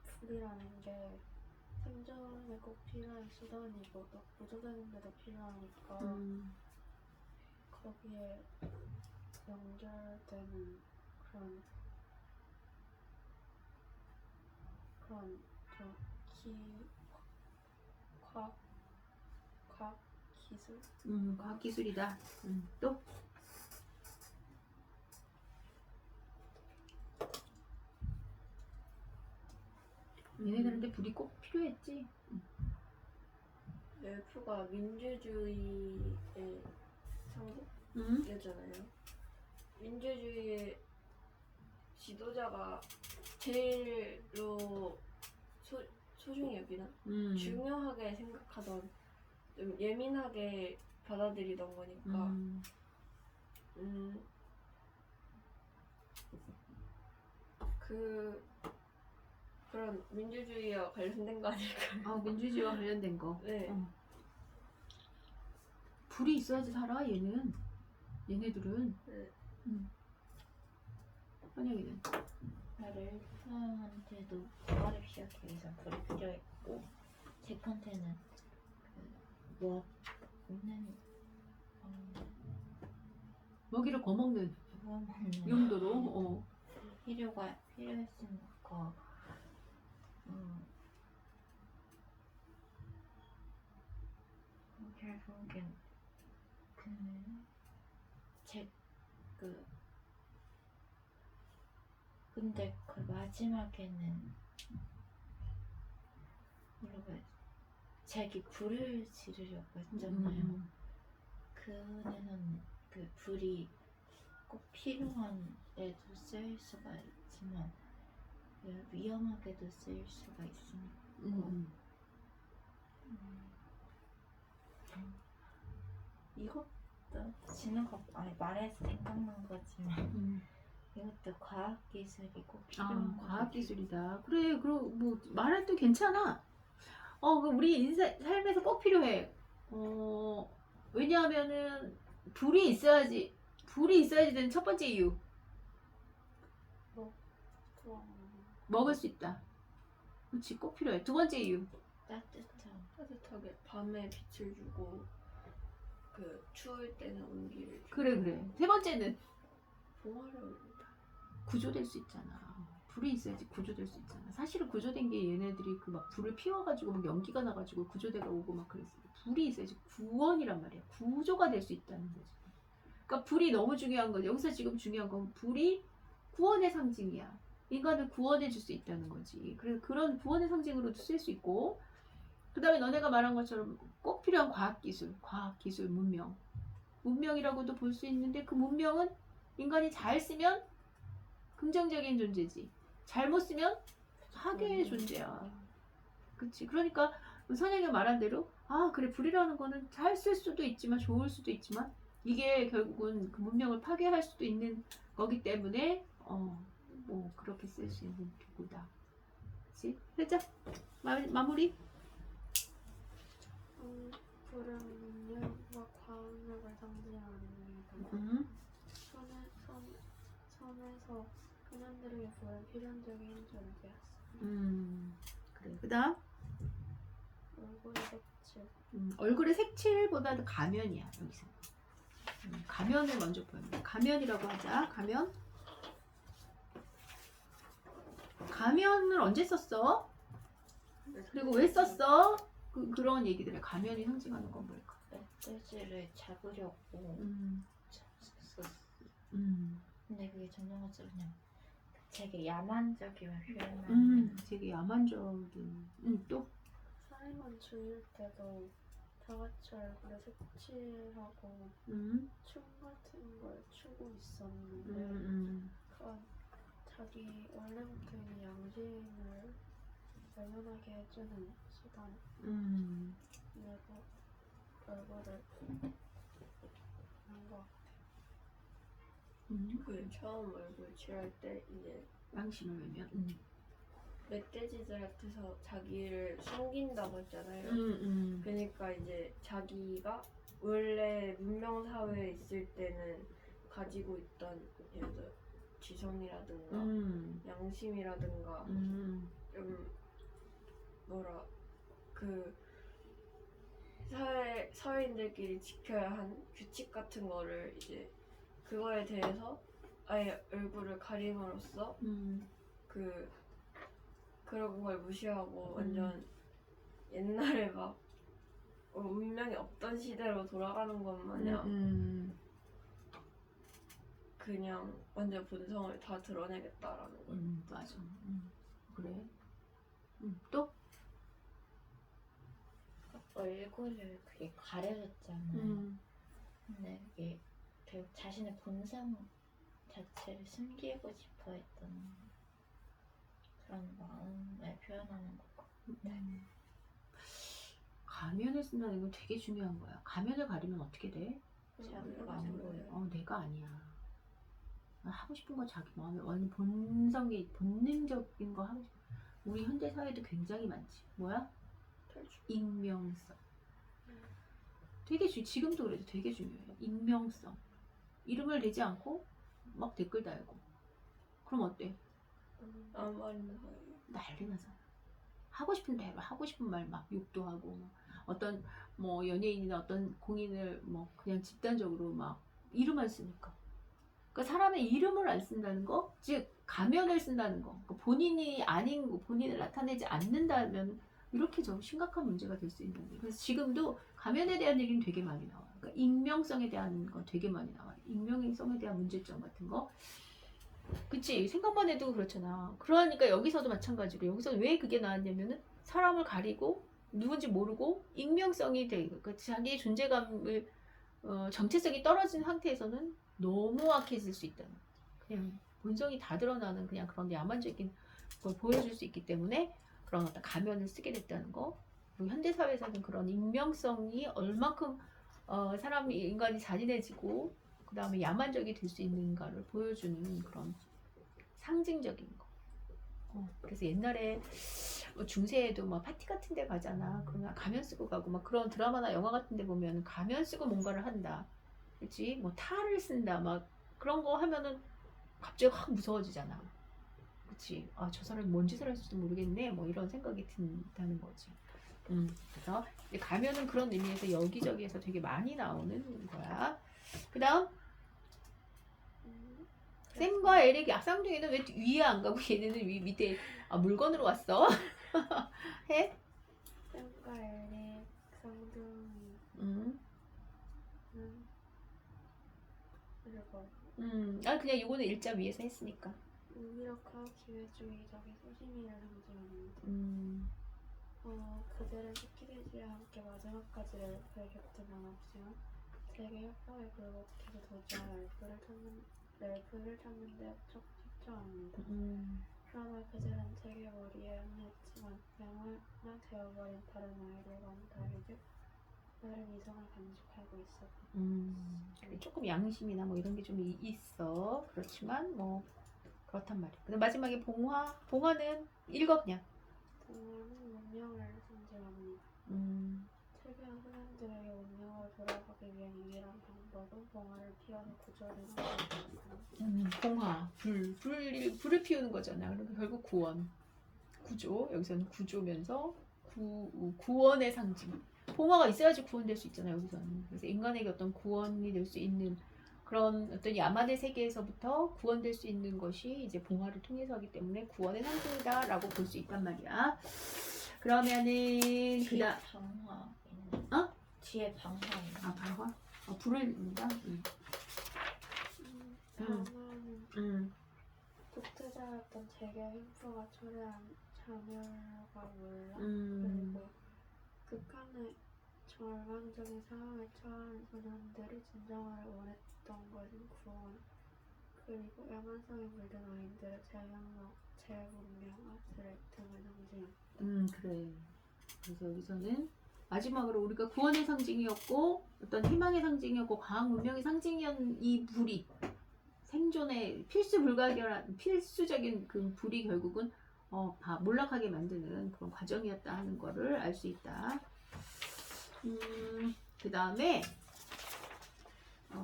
불이라는 게 생존에 꼭 필요한 수단이고 또 구조되는데도 필요하니까 거기에 연결되는 그런 과학 기술? 과학 기술이다. 또 얘네들한테 불이 꼭 필요했지. 넬프가 민주주의의 음. 상징이잖아요. 민주주의의 지도자가 제일로 소중히 여기나? 중요하게 생각하던, 좀 예민하게 받아들이던 거니까 그런 민주주의와 관련된 거 아닐까요? 아, 민주주의와 관련된 거. 네. 불이 있어야지 살아, 얘네들은. 네. 환영이는. 렐프한테도 부활을 시작하기 위해서 불이 필요했고, 잭한테는 먹는 먹이를 거먹는 구워먹는 용도로. 필요했으니까 결국엔 근데 그 마지막에는 여러분 잭이 불을 지르려고 했잖아요. 그네는 그 불이 꼭 필요한 데도 쓰일 수가 있지만 위험하게도 쓰일 수가 있으니까 이것도 진우가 말해서 생각난 거지만 이것도 과학기술이 꼭 필요한 과학기술이다. 그래, 그럼 뭐 말해도 괜찮아. 우리 삶에서 꼭 필요해. 왜냐하면은 불이 있어야지 되는 첫 번째 이유. 먹을 수 있다. 그렇지, 꼭 필요해. 두 번째 이유. 따뜻하게 밤에 빛을 주고 그 추울 때는 온기를 주고. 그래. 세 번째는 봉화를 올린다. 구조될 수 있잖아. 불이 있어야지 구조될 수 있잖아. 사실은 구조된 게 얘네들이 그 막 불을 피워가지고 막 연기가 나가지고 구조대가 오고 막 그랬어. 불이 있어야지 구원이란 말이야. 구조가 될 수 있다는 거지. 그러니까 불이 너무 중요한 거지. 여기서 지금 중요한 건 불이 구원의 상징이야. 인간을 구원해 줄 수 있다는 거지. 그래서 그런 구원의 상징으로도 쓸 수 있고, 그 다음에 너네가 말한 것처럼 꼭 필요한 과학기술, 문명이라고도 볼 수 있는데, 그 문명은 인간이 잘 쓰면 긍정적인 존재지, 잘못 쓰면 하괴의 존재야. 그치? 그러니까 선생님이 말한 대로 그래, 불이라는 거는 잘 쓸 수도 있지만 좋을 수도 있지만 이게 결국은 그 문명을 파괴할 수도 있는 거기 때문에 뭐 그렇게 쓸 수 있는 도구다. 그치? 그죠? 마무리? 불은 능력과 과학력을 상징합니다. 선에서 그년들에게 불은 필연적인 존재였어. 그래. 그 다음? 얼굴의 색칠. 얼굴의 색칠보다도 가면이야, 여기서. 가면을 먼저 보여요. 가면이라고 하자. 가면을 언제 썼어? 그리고 왜 썼어? 그런 얘기들을. 가면이 상징하는 건 뭘까? 멧돼지를 잡으려고 썼어. 근데 그게 전형적으로 그냥 되게 야만적이면 표현하는 되게 야만적인. 또? 사이먼 죽일 때도 다 같이 얼굴에 색칠하고 춤 같은 걸 추고 있었는데 그건 자기 원래부터 있는 양심을 발견하게 해주는 수단. 내고 얼굴을 한 것 같아. 그 처음 얼굴 칠할 때 이제 양심을 외면. 멧돼지들한테서 자기를 숨긴다고 했잖아요. 그러니까 이제 자기가 원래 문명 사회에 있을 때는 가지고 있던 예를 들어 지성이라든가 양심이라든가 좀 그 사회인들끼리 지켜야 한 규칙 같은 거를 이제 그거에 대해서 아예 얼굴을 가림으로써 그런 걸 무시하고 완전 옛날에 막 문명이 없던 시대로 돌아가는 것 마냥 그냥 완전 본성을 다 드러내겠다라는 걸. 맞아. 그래. 또? 얼굴을 그게 가려졌잖아. 근데 이게 결국 자신의 본성 자체를 숨기고 싶어 했던 그런 마음을 표현하는 것 같아. 가면을 쓴다는 건 되게 중요한 거야. 가면을 가리면 어떻게 돼? 자기가 안 보여. 내가 아니야. 하고 싶은 거 자기 마음에 완전 본성이 본능적인 거 하고 싶어. 우리 현대 사회도 굉장히 많지. 뭐야? 익명성. 되게 지금도 그래도 되게 중요해. 익명성. 이름을 대지 않고 막 댓글 달고. 그럼 어때? 아무 말이나 해요. 난리 나잖아. 하고 싶은 대로 하고 싶은 말 막 욕도 하고 막 어떤 뭐 연예인이나 어떤 공인을 뭐 그냥 집단적으로 막 이름만 쓰니까. 그러니까 사람의 이름을 안 쓴다는 거, 즉 가면을 쓴다는 거, 그러니까 본인이 아닌 거, 본인을 나타내지 않는다면 이렇게 좀 심각한 문제가 될 수 있는 거예요. 그래서 지금도 가면에 대한 얘기는 되게 많이 나와요. 그러니까 익명성에 대한 건 되게 많이 나와요. 익명성에 대한 문제점 같은 거. 그치? 생각만 해도 그렇잖아. 그러니까 여기서도 마찬가지로 여기서 왜 그게 나왔냐면은 사람을 가리고 누군지 모르고 익명성이 돼. 그러니까 자기의 존재감을 정체성이 떨어진 상태에서는 너무 악해질 수 있다는 거야. 그냥 본성이 다 드러나는 그냥 그런 야만적인 걸 보여줄 수 있기 때문에 그런 어떤 가면을 쓰게 됐다는 거. 그리고 현대사회에서는 그런 익명성이 얼만큼 인간이 잔인해지고 그 다음에 야만적이 될 수 있는가를 보여주는 그런 상징적인 거. 그래서 옛날에 중세에도 막 파티 같은 데 가잖아. 그러면 가면 쓰고 가고 막 그런 드라마나 영화 같은 데 보면 가면 쓰고 뭔가를 한다. 그치? 뭐 탈을 쓴다. 막 그런 거 하면은 갑자기 확 무서워지잖아. 그치? 아, 저 사람이 뭔 짓을 할지도 모르겠네. 뭐 이런 생각이 든다는 거지. 그래서 가면은 그런 의미에서 여기저기에서 되게 많이 나오는 거야. 그 다음 샘과 에릭이 쌍둥이는 왜 위에 안 가고 얘네는 밑에 물건으로 왔어? 해? 샘과 에릭 쌍둥이 그리고 그냥 이거는 일자 위에서 했으니까. 무기력하고 기회주의적인 소심이를 상징합니다. 그들은 스키데지와 함께 마지막까지 렐프의 곁에 남았지만 제게 협박에 굴복해서 도주한 렐프를 찾는 데 협조합니다. 그러나 그들은 제게 머리에 합류했지만 영원화 되어버린 다른 아이들과는 다르게 다른 이성을 간직하고 있었다. 조금 양심이나 뭐 이런 게 좀 있어. 그렇지만 뭐 그렇단 말이야. 근데 마지막에 봉화는 읽어 그냥. 봉화는 운명을 상징합니다. 최근 소년들에게 운명으로 돌아가기 위한 유일한 방법은 봉화를 피워서 구조를 하는 것입니다. 불을 피우는 거잖아. 그러니까 결국 구조. 여기서는 구조면서 구원의 상징. 봉화가 있어야지 구원될 수 있잖아요. 여기서는. 그래서 인간에게 어떤 구원이 될 수 있는 그런 어떤 야만의 세계에서부터 구원될 수 있는 것이 이제 봉화를 통해서 하기 때문에 구원의 상징이다라고 볼 수 있단 말이야. 그러면은 뒤에 방화 있네. 뒤에 방화 있네. 방화? 불을 입는다? 방화는 독재자였던 제게 횡포가 초래한 자멸과 몰락 그리고 극한의 절망적인 상황에 처한 소년들이 진정을 원했던 것은 구원 그리고 야만성에 물든 아이들의 재문명화 등을 상징합니다. 그래. 그래서 여기서는 마지막으로 우리가 구원의 상징이었고 어떤 희망의 상징이었고 과학 문명의 상징이었던 이 불이 생존의 필수적인 그 불이 결국은 몰락하게 만드는 그런 과정이었다 하는 거를 알 수 있다. 그 다음에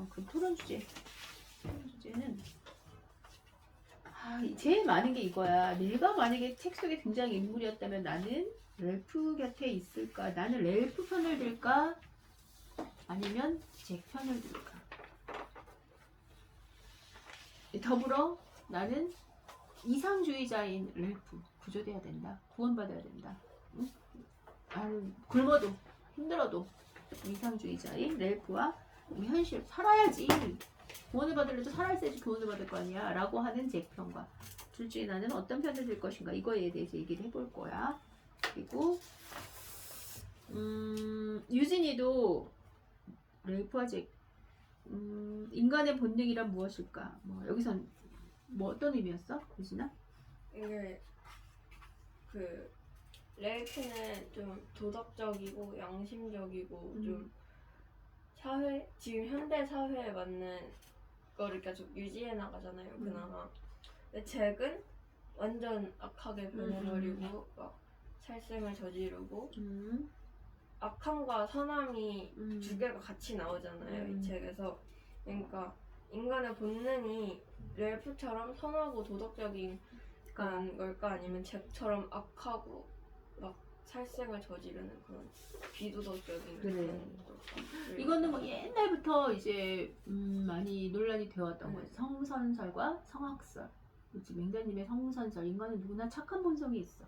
그 토론 주제는 제일 많은 게 이거야. 내가 만약에 책 속에 등장 인물이었다면 나는 렐프 곁에 있을까? 나는 렐프 편을 들까? 아니면 잭 편을 들까? 더불어 나는 이상주의자인 렐프 구조돼야 된다. 구원받아야 된다. 응? 굶어도 힘들어도 이상주의자인 렐프와 현실 살아야지. 구원을 받으려도 살아있어야지 구원을 받을 거 아니야 라고 하는 제 편과 둘 중에 나는 어떤 편을 들 것인가 이거에 대해서 얘기를 해볼 거야. 그리고 유진이도 렐프 아직 인간의 본능이란 무엇일까? 뭐 여기선 뭐 어떤 의미였어, 유진아? 이게 그 렐프는 좀 도덕적이고 양심적이고 좀 사회 지금 현대 사회에 맞는 거를 계속 유지해 나가잖아요. 그나마. 근데 잭은 완전 악하게 변해버리고 막 살생을 저지르고 악함과 선함이 두 개가 같이 나오잖아요. 이 책에서. 그러니까 인간의 본능이 렐프처럼 선하고 도덕적인 걸까 아니면 잭처럼 악하고 막 살생을 저지르는 그런 비도덕적인 그래. 그런 걸까? 이거는 뭐 옛날부터 이제 많이 논란이 되었던 거지. 성선설과 성악설. 그치, 맹자님의 성선설. 인간은 누구나 착한 본성이 있어.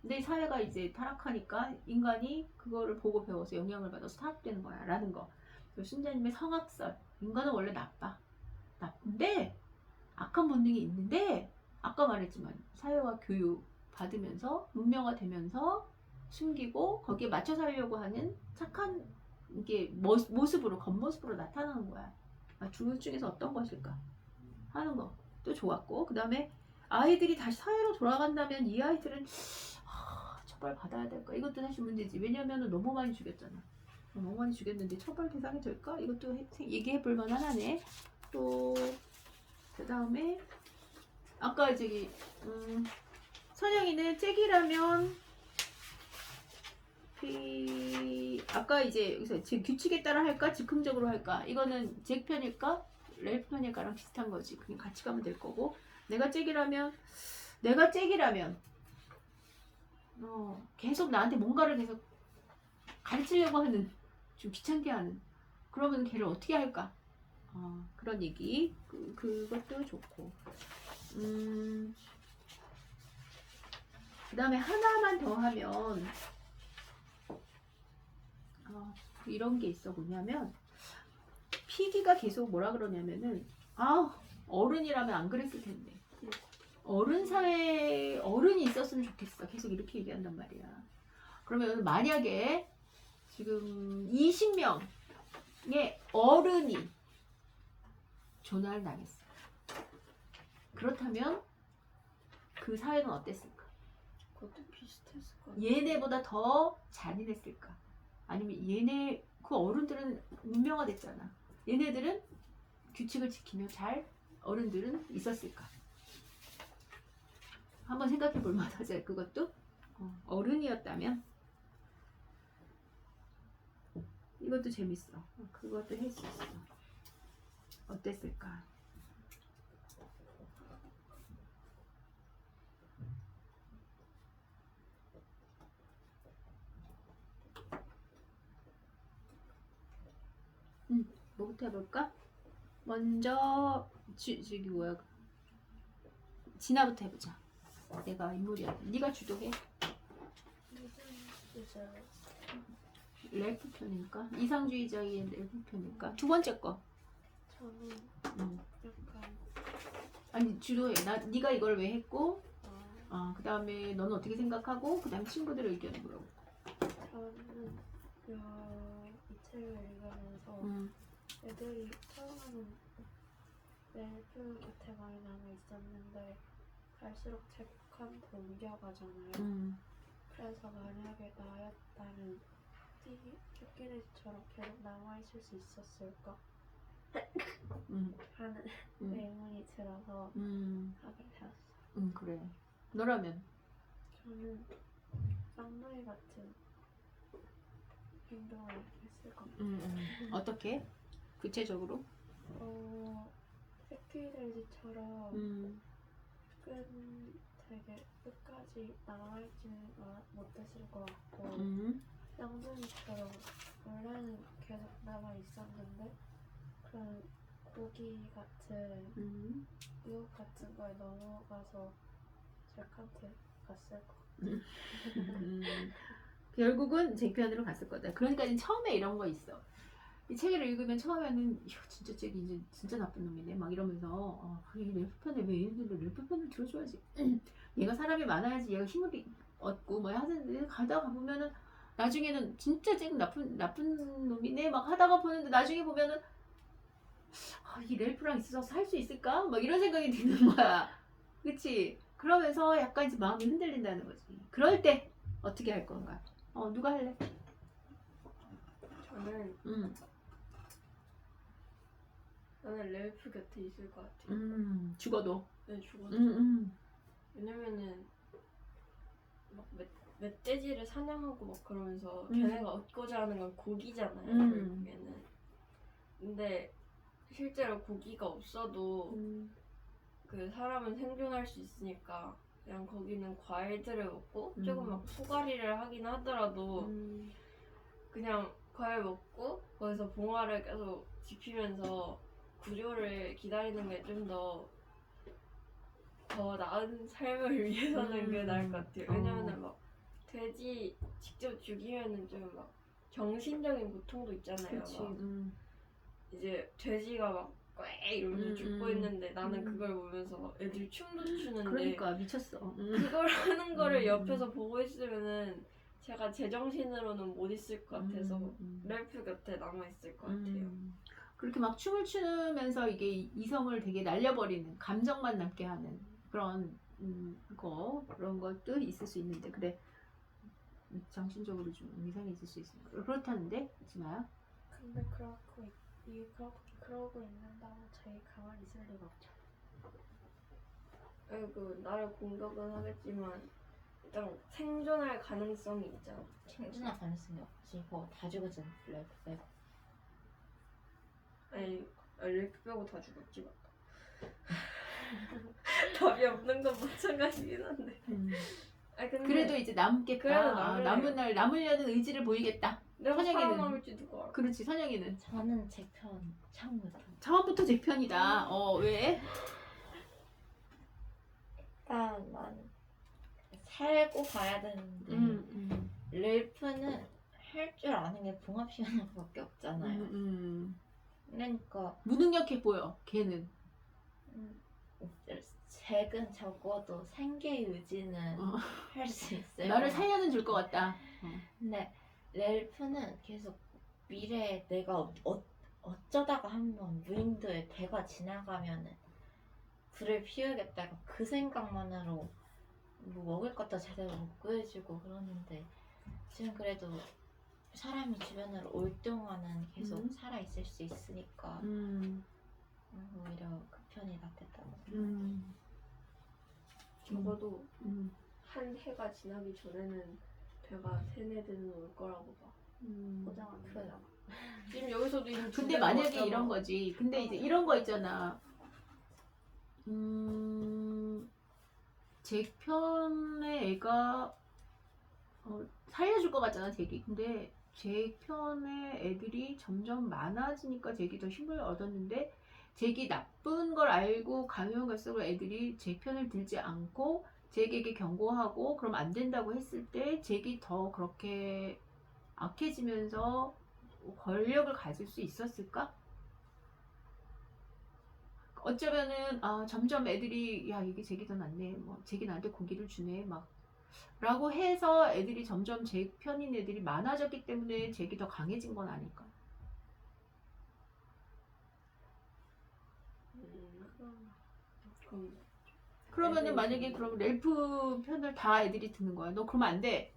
근데 사회가 이제 타락하니까 인간이 그거를 보고 배워서 영향을 받아서 타락되는 거야 라는 거. 그리고 신자님의 성악설. 인간은 원래 나쁜데 악한 본능이 있는데 아까 말했지만 사회와 교육 받으면서 문명화되면서 숨기고 거기에 맞춰 살려고 하는 착한 이게 모습으로 겉모습으로 나타나는 거야. 둘 중에서 어떤 것일까 하는 것도 좋았고, 그 다음에 아이들이 다시 사회로 돌아간다면 이 아이들은 처벌 받아야 될까? 이것도 사실 문제지. 왜냐면은 너무 많이 죽였잖아. 너무 많이 죽였는데 처벌 대상이 될까? 이것도 얘기해 볼 만한 하네. 또 그 다음에 아까 저기 선영이는 잭이라면 아까 이제 여기서 지금 규칙에 따라 할까 즉흥적으로 할까, 이거는 잭 편일까 렐프 편일까랑 비슷한 거지. 그냥 같이 가면 될 거고, 내가 잭이라면 계속 나한테 뭔가를 계속 가르치려고 하는, 좀 귀찮게 하는, 그러면 걔를 어떻게 할까? 그런 얘기. 그것도 좋고. 그 다음에 하나만 더 하면 이런 게 있어. 뭐냐면 PD가 계속 뭐라 그러냐면은 어른이라면 안 그랬을 텐데, 어른 사회에 어른이 있었으면 좋겠어. 계속 이렇게 얘기한단 말이야. 그러면 만약에 지금 20명의 어른이 조난을 당했어. 그렇다면 그 사회는 어땠을까? 그것도 비슷했을 것 같아요. 얘네보다 더 잔인했을까? 아니면 그 어른들은 문명화됐잖아. 얘네들은 규칙을 지키며 잘 어른들은 있었을까? 한번 생각해 볼 만하죠. 그것도 어른이었다면 이것도 재밌어. 그것도 할 수 있어. 어땠을까? 뭐부터 해볼까? 먼저 저기 뭐야, 진아부터 해보자. 내가 인물이야. 네가 주도해. 렐프 편일까? 이상주의자의 렐프 편일까? 두 번째 거. 저는 약간 아니 주도해. 네가 이걸 왜 했고, 그 다음에 너는 어떻게 생각하고, 그 다음에 친구들의 의견을 물어보고. 저는 이 책을 읽으면서 애들이 처음에는 렐프 곁에 많이 남아 있었는데 갈수록 잭한테 옮겨가잖아요. 그래서 만약에 나였다면 쫓기네처럼 계속 남아있을 수 있었을까? 하는 의문이 들어서 하게 되었어요. 그래. 너라면? 저는 쌍둥이 같은 행동을 했을 것 같아요. 어떻게? 구체적으로? 새끼돼지처럼 되게 끝까지 남아있지는 못했을 것 같고, 쌍둥이처럼 원래는 계속 남아있었는데 그런 고기 같은 유혹 같은 거에 넘어가서 잭한테 갔을 것 같아요. 결국은 제 편으로 갔을 거다. 그러니까 처음에 이런 거 있어. 이 책을 읽으면 처음에는 진짜 잭이 이제 진짜 나쁜 놈이네 막 이러면서 이 렐프 편에 왜 얘네들 렐프 편을 들어줘야지. 얘가 사람이 많아야지 얘가 힘을 얻고 뭐 하는데 가다가 보면은 나중에는 진짜 쟤 나쁜 놈이네 막 하다가 보는데 나중에 보면은 이 렐프랑 있어서 살 수 있을까? 막 이런 생각이 드는 거야. 그치? 그러면서 약간 이제 마음이 흔들린다는 거지. 그럴 때 어떻게 할 건가? 누가 할래? 저는 나는 렐프 곁에 있을 것 같아요. 죽어도. 네, 죽어도. 음. 왜냐면은 막 멧돼지를 사냥하고 막 그러면서 걔네가 얻고자 하는 건 고기잖아요. 결국에는. 근데 실제로 고기가 없어도 그 사람은 생존할 수 있으니까 그냥 거기는 과일들을 먹고 조금 막 소가리를 하긴 하더라도 그냥 과일 먹고 거기서 봉화를 계속 지키면서 구조를 기다리는 게 좀 더 나은 삶을 위해서는 그게 나을 것 같아요. 왜냐면은 막 돼지 직접 죽이면은 좀 막 정신적인 고통도 있잖아요. 그치. 막 이제 돼지가 막 꽤 이러면서 죽고 있는데 나는 그걸 보면서 막 애들이 춤도 추는데 그러니까 미쳤어. 그걸 하는 거를 옆에서 보고 있으면은 제가 제정신으로는 못 있을 것 같아서 렐프 곁에 남아 있을 것 같아요. 그렇게 막 춤을 추면서 이게 이성을 되게 날려버리는 감정만 남게 하는 그런 그런 것도 있을 수 있는데 그래 정신적으로 좀 이상이 있을 수 있습니다. 그렇다는데 지마야? 근데 그러고 있는다고 저희 가만히 있을 리가 없죠. 그 나를 공격은 하겠지만 일단 생존할 가능성이 있잖아. 생존할 가능성이 없지. 그거 다 죽었잖아. 렐프 빼고. 아니 렐프 빼고 다 죽었지 맞다. 답이 없는 건 마찬가지긴 한데. 아니, 근데 그래도 이제 남겠다. 그래도 남을래요. 남으려는 의지를 보이겠다. 내가 선영이는. 살아남을지 누가 알아. 그렇지 선영이는 저는 제 편 처음부터. 처음부터 제 편이다. 왜? 일단 난 살고 봐야 되는데 렐프는 할 줄 아는 게 봉합 시간밖에 없잖아요. 그러니까 무능력해 보여. 걔는. 잭은 적어도 생계 유지는 할 수 있어요. 나를 살려는 줄 것 같다. 근데 렐프는 계속 미래에 내가 어쩌다가 한번 무인도에 배가 지나가면은 불을 피우겠다고 그 생각만으로 뭐 먹을 것도 제대로 못 구해주고 그러는데 지금 그래도 사람이 주변으로 올 동안은 계속 살아있을 수 있으니까 오히려 그 편이 낫겠다고 생각해요. 적어도 한 해가 지나기 전에는 배가 세네대는 올 거라고 봐. 보장은 그거잖아. 지금 여기서도 이미 두 근데 배가 만약에 왔잖아. 이런 거지. 근데 이제 이런 거 있잖아. 제 편의 애가 살려줄 것 같잖아, 잭이. 근데 제 편의 애들이 점점 많아지니까 잭이 더 힘을 얻었는데 잭이 나쁜 걸 알고 가면 갈수록 애들이 제 편을 들지 않고 잭에게 경고하고 그럼 안 된다고 했을 때 잭이 더 그렇게 악해지면서 권력을 가질 수 있었을까? 어쩌면은 점점 애들이 야 이게 잭이 더 낫네, 뭐 잭이 나한테 고기를 주네 막 라고 해서 애들이 점점 잭 편인 애들이 많아졌기 때문에 잭이 더 강해진 건 아닐까? 그러면은 만약에 그럼 렐프 편을 다 애들이 듣는 거야. 너 그러면 안 돼.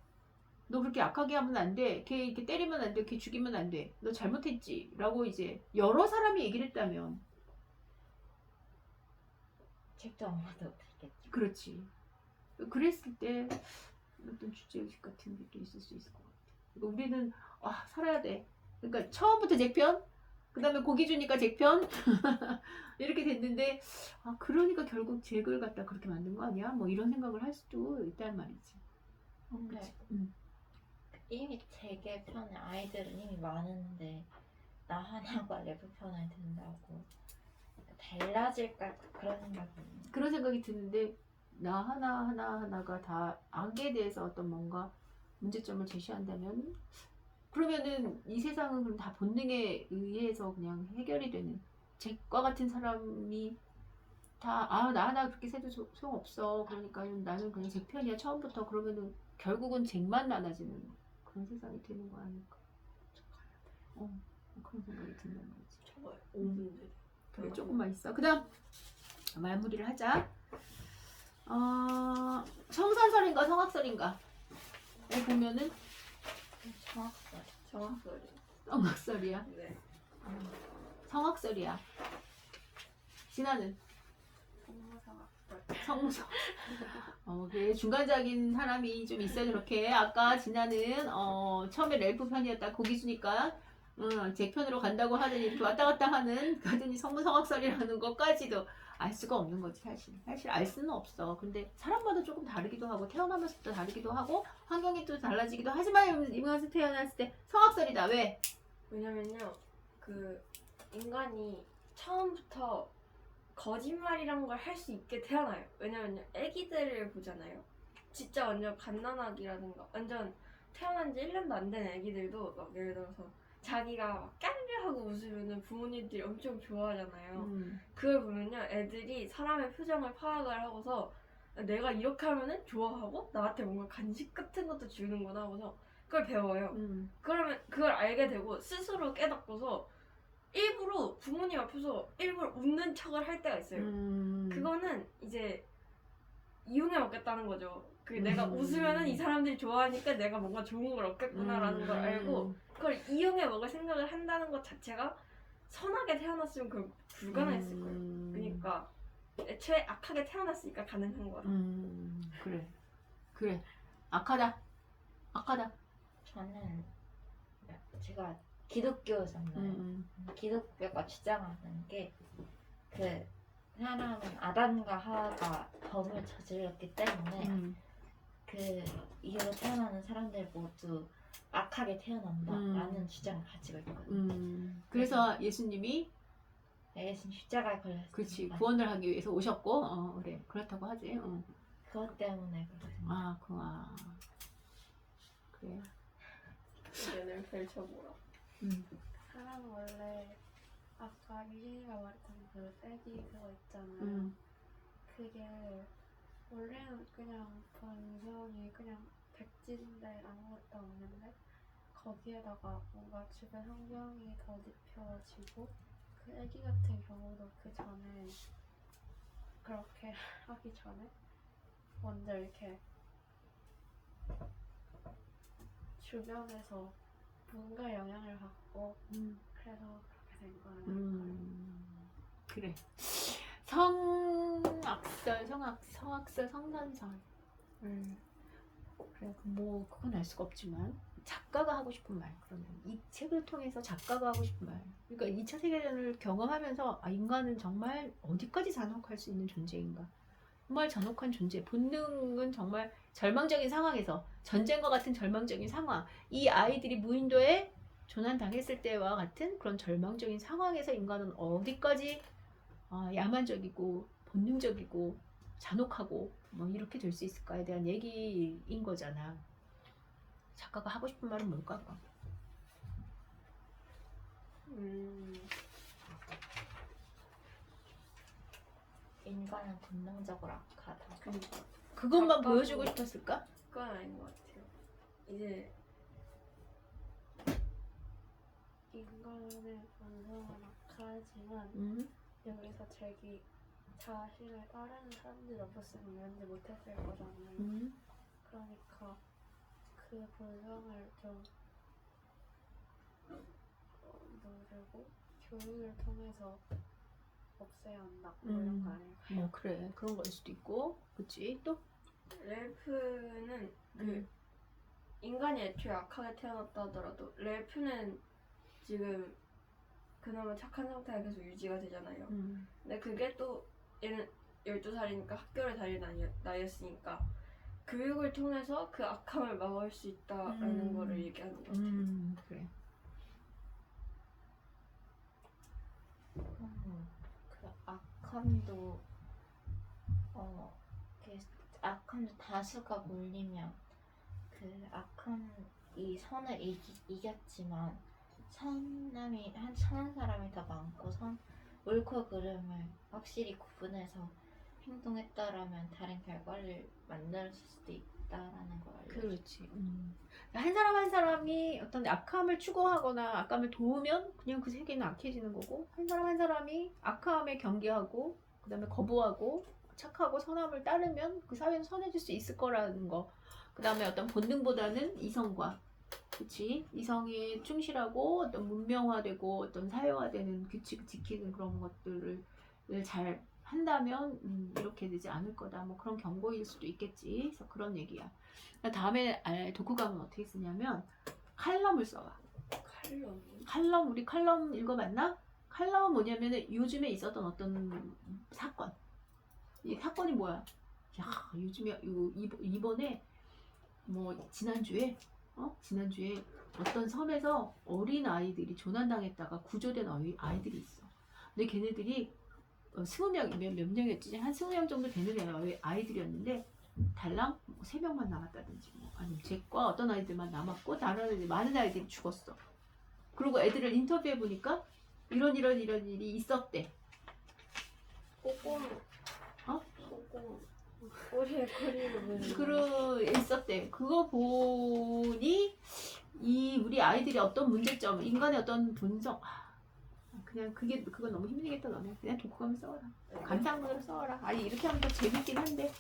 너 그렇게 약하게 하면 안 돼. 걔 이렇게 때리면 안 돼. 걔 죽이면 안 돼. 너 잘못했지. 라고 이제 여러 사람이 얘기를 했다면. 책도 아무도 못했겠죠. 그렇지. 그랬을 때 어떤 주제의식 같은 게 또 있을 수 있을 것 같아. 그러니까 우리는 살아야 돼. 그러니까 처음부터 제 편, 그 다음에 고기 주니까 제 편 이렇게 됐는데 그러니까 결국 잭을 갖다 그렇게 만든 거 아니야? 뭐 이런 생각을 할 수도 있단 말이지. 근데 이미 잭의 편에 아이들은 이미 많은데 나 하나가 렐프 편을 든다고 달라질까 그런 생각이. 그런 생각이 드는데 나 하나가 다 악에 대해서 어떤 뭔가 문제점을 제시한다면 그러면은 이 세상은 그럼 다 본능에 의해서 그냥 해결이 되는 잭과 같은 사람이 다 나 하나 그렇게 세도 소용없어. 그러니까 나는 그냥 잭 편이야 처음부터. 그러면은 결국은 잭만 많아지는 그런 세상이 되는 거 아닐까. 그런 생각이 든단 말이지. 저거 5분째. 그래, 조금만 있어. 그다음 마무리를 하자. 성선설인가 성악설인가? 여기 보면은 정확설. 정확설이. 성악설이야. 네. 성악설이야. 진아는 성무성. 그래, 중간적인 사람이 좀 있어. 그렇게 아까 진아는 처음에 렐프 편이었다 고기수니까 제 편으로 간다고 하더니 이렇게 왔다 갔다 하더니 성무성악설이라는 것까지도 알 수가 없는 거지. 사실 알 수는 없어. 근데 사람마다 조금 다르기도 하고 태어나면서부터 다르기도 하고 환경이 또 달라지기도 하지만 이만해서 태어났을 때 성악설이다. 왜? 왜냐면요, 그 인간이 처음부터 거짓말이란 걸 할 수 있게 태어나요. 왜냐면요, 애기들을 보잖아요. 진짜 완전 갓난아기라든가 완전 태어난 지 1년도 안 된 애기들도 막 예를 들어서 자기가 막 까르르 하고 웃으면은 부모님들이 엄청 좋아하잖아요. 그걸 보면요, 애들이 사람의 표정을 파악을 하고서 내가 이렇게 하면은 좋아하고 나한테 뭔가 간식 같은 것도 주는구나 하고서 그걸 배워요. 그러면 그걸 알게 되고 스스로 깨닫고서 일부러 부모님 앞에서 일부러 웃는 척을 할 때가 있어요. 그거는 이제 이용해 먹겠다는 거죠. 내가 웃으면은 이 사람들이 좋아하니까 내가 뭔가 좋은 걸 얻겠구나라는 걸 알고 그걸 이용해 먹을 생각을 한다는 것 자체가 선하게 태어났으면 그걸 불가능했을 거예요. 그러니까 애초에 악하게 태어났으니까 가능한 거다. 그래. 악하다. 저는 제가 기독교잖아요. 기독교가 주장하는 게 그 사람은 아담과 하와가 범을 저질렀기 때문에 그 이후로 태어나는 사람들 모두 악하게 태어난다라는 주장을 가지고 있거든요. 그래서 예수님이 예수님 십자가에 걸렸어요. 그렇지 구원을 하기 위해서 오셨고 그래 그렇다고 하지. 그것 때문에 그렇습니다. 그래. 의견을 펼쳐보라. 사람은 원래 아까 유진이가 말했던 그 애기 그거 있잖아요. 그게 원래는 그냥 본성이 그냥 백지인데 아무것도 없는데 거기에다가 뭔가 주변 환경이 더 눕혀지고 그 애기 같은 경우도 그 전에 그렇게 하기 전에 먼저 이렇게 주변에서 뭔가 영향을 받고 그래서 그렇게 된 거예요. 그래. 성악설, 성선설. 그래, 뭐 그건 알 수가 없지만 작가가 하고 싶은 말. 그러면 이 책을 통해서 작가가 하고 싶은 말. 그러니까 2차 세계대전을 경험하면서 인간은 정말 어디까지 잔혹할 수 있는 존재인가. 정말 잔혹한 존재. 본능은 정말 절망적인 상황에서 전쟁과 같은 절망적인 상황. 이 아이들이 무인도에 조난당했을 때와 같은 그런 절망적인 상황에서 인간은 어디까지 야만적이고 본능적이고 잔혹하고 뭐 이렇게 될 수 있을까에 대한 얘기인 거잖아. 작가가 하고 싶은 말은 뭘까? 인간은 본능적으로 악하다. 그것만 보여주고 싶었을까? 그건 아닌 것 같아요. 이제 인간의 본성은 악하지만 여기서 자기 자신을 따르는 사람들이 없었으면 이런지 못했을 거잖아요. 그러니까 그 본성을 좀 누르고 교육을 통해서 없애야 한다. 이런 거 아닐까요? 뭐 그래 그런 걸 수도 있고 그치 또? 렐프는 인간이 애초에 악하게 태어났다 하더라도 렐프는 지금 그나마 착한 상태가 계속 유지가 되잖아요. 근데 그게 또 얘는 12살이니까 학교를 다니는 나이였으니까 교육을 통해서 그 악함을 막을 수 있다라는 거를 얘기하는 것 같아요. 그래. 그 악함도 악함도 다수가 몰리면 그 악함이 선을 이겼지만 선함이 선한 사람이 더 많고 옳고 그름을 확실히 구분해서 행동했다라면 다른 결과를 만들 수도 있다라는 걸 알려줘. 그렇지. 한 사람 한 사람이 어떤 악함을 추구하거나 악함을 도우면 그냥 그 세계는 악해지는 거고, 한 사람 한 사람이 악함에 경계하고 그다음에 거부하고 착하고 선함을 따르면 그 사회는 선해질 수 있을 거라는 거. 그다음에 어떤 본능보다는 이성과, 그치? 이성에 충실하고 어떤 문명화되고 어떤 사회화되는 규칙을 지키는 그런 것들을 잘 한다면 이렇게 되지 않을 거다. 뭐 그런 경고일 수도 있겠지. 그래서 그런 얘기야. 다음에 독후감은 어떻게 쓰냐면 칼럼을 써봐. 칼럼. 우리 칼럼 읽어봤나? 칼럼은 뭐냐면은 요즘에 있었던 어떤 사건. 이 사건이 뭐야? 야, 요즘에 이번에 뭐 지난주에 어떤 섬에서 어린 아이들이 조난당했다가 구조된 아이들이 있어. 근데 걔네들이 20명, 몇 명이었지? 한 20명 정도 되는 아이들이었는데 달랑 3명만 남았다든지 뭐 아니면 잭과 어떤 아이들만 남았고 다른 애들 많은 아이들이 죽었어. 그리고 애들을 인터뷰해 보니까 이런 일이 있었대. 꼬꼬무. 어? 꼬꼬무. 꼬리를 있었대. 그거 보니 우리 아이들이 어떤 문제점, 인간의 어떤 본성, 그냥 그건 너무 힘들겠다 너네. 그냥 독후감을 써라. 감상문으로 써라. 아니 이렇게 하면 더 재밌긴 한데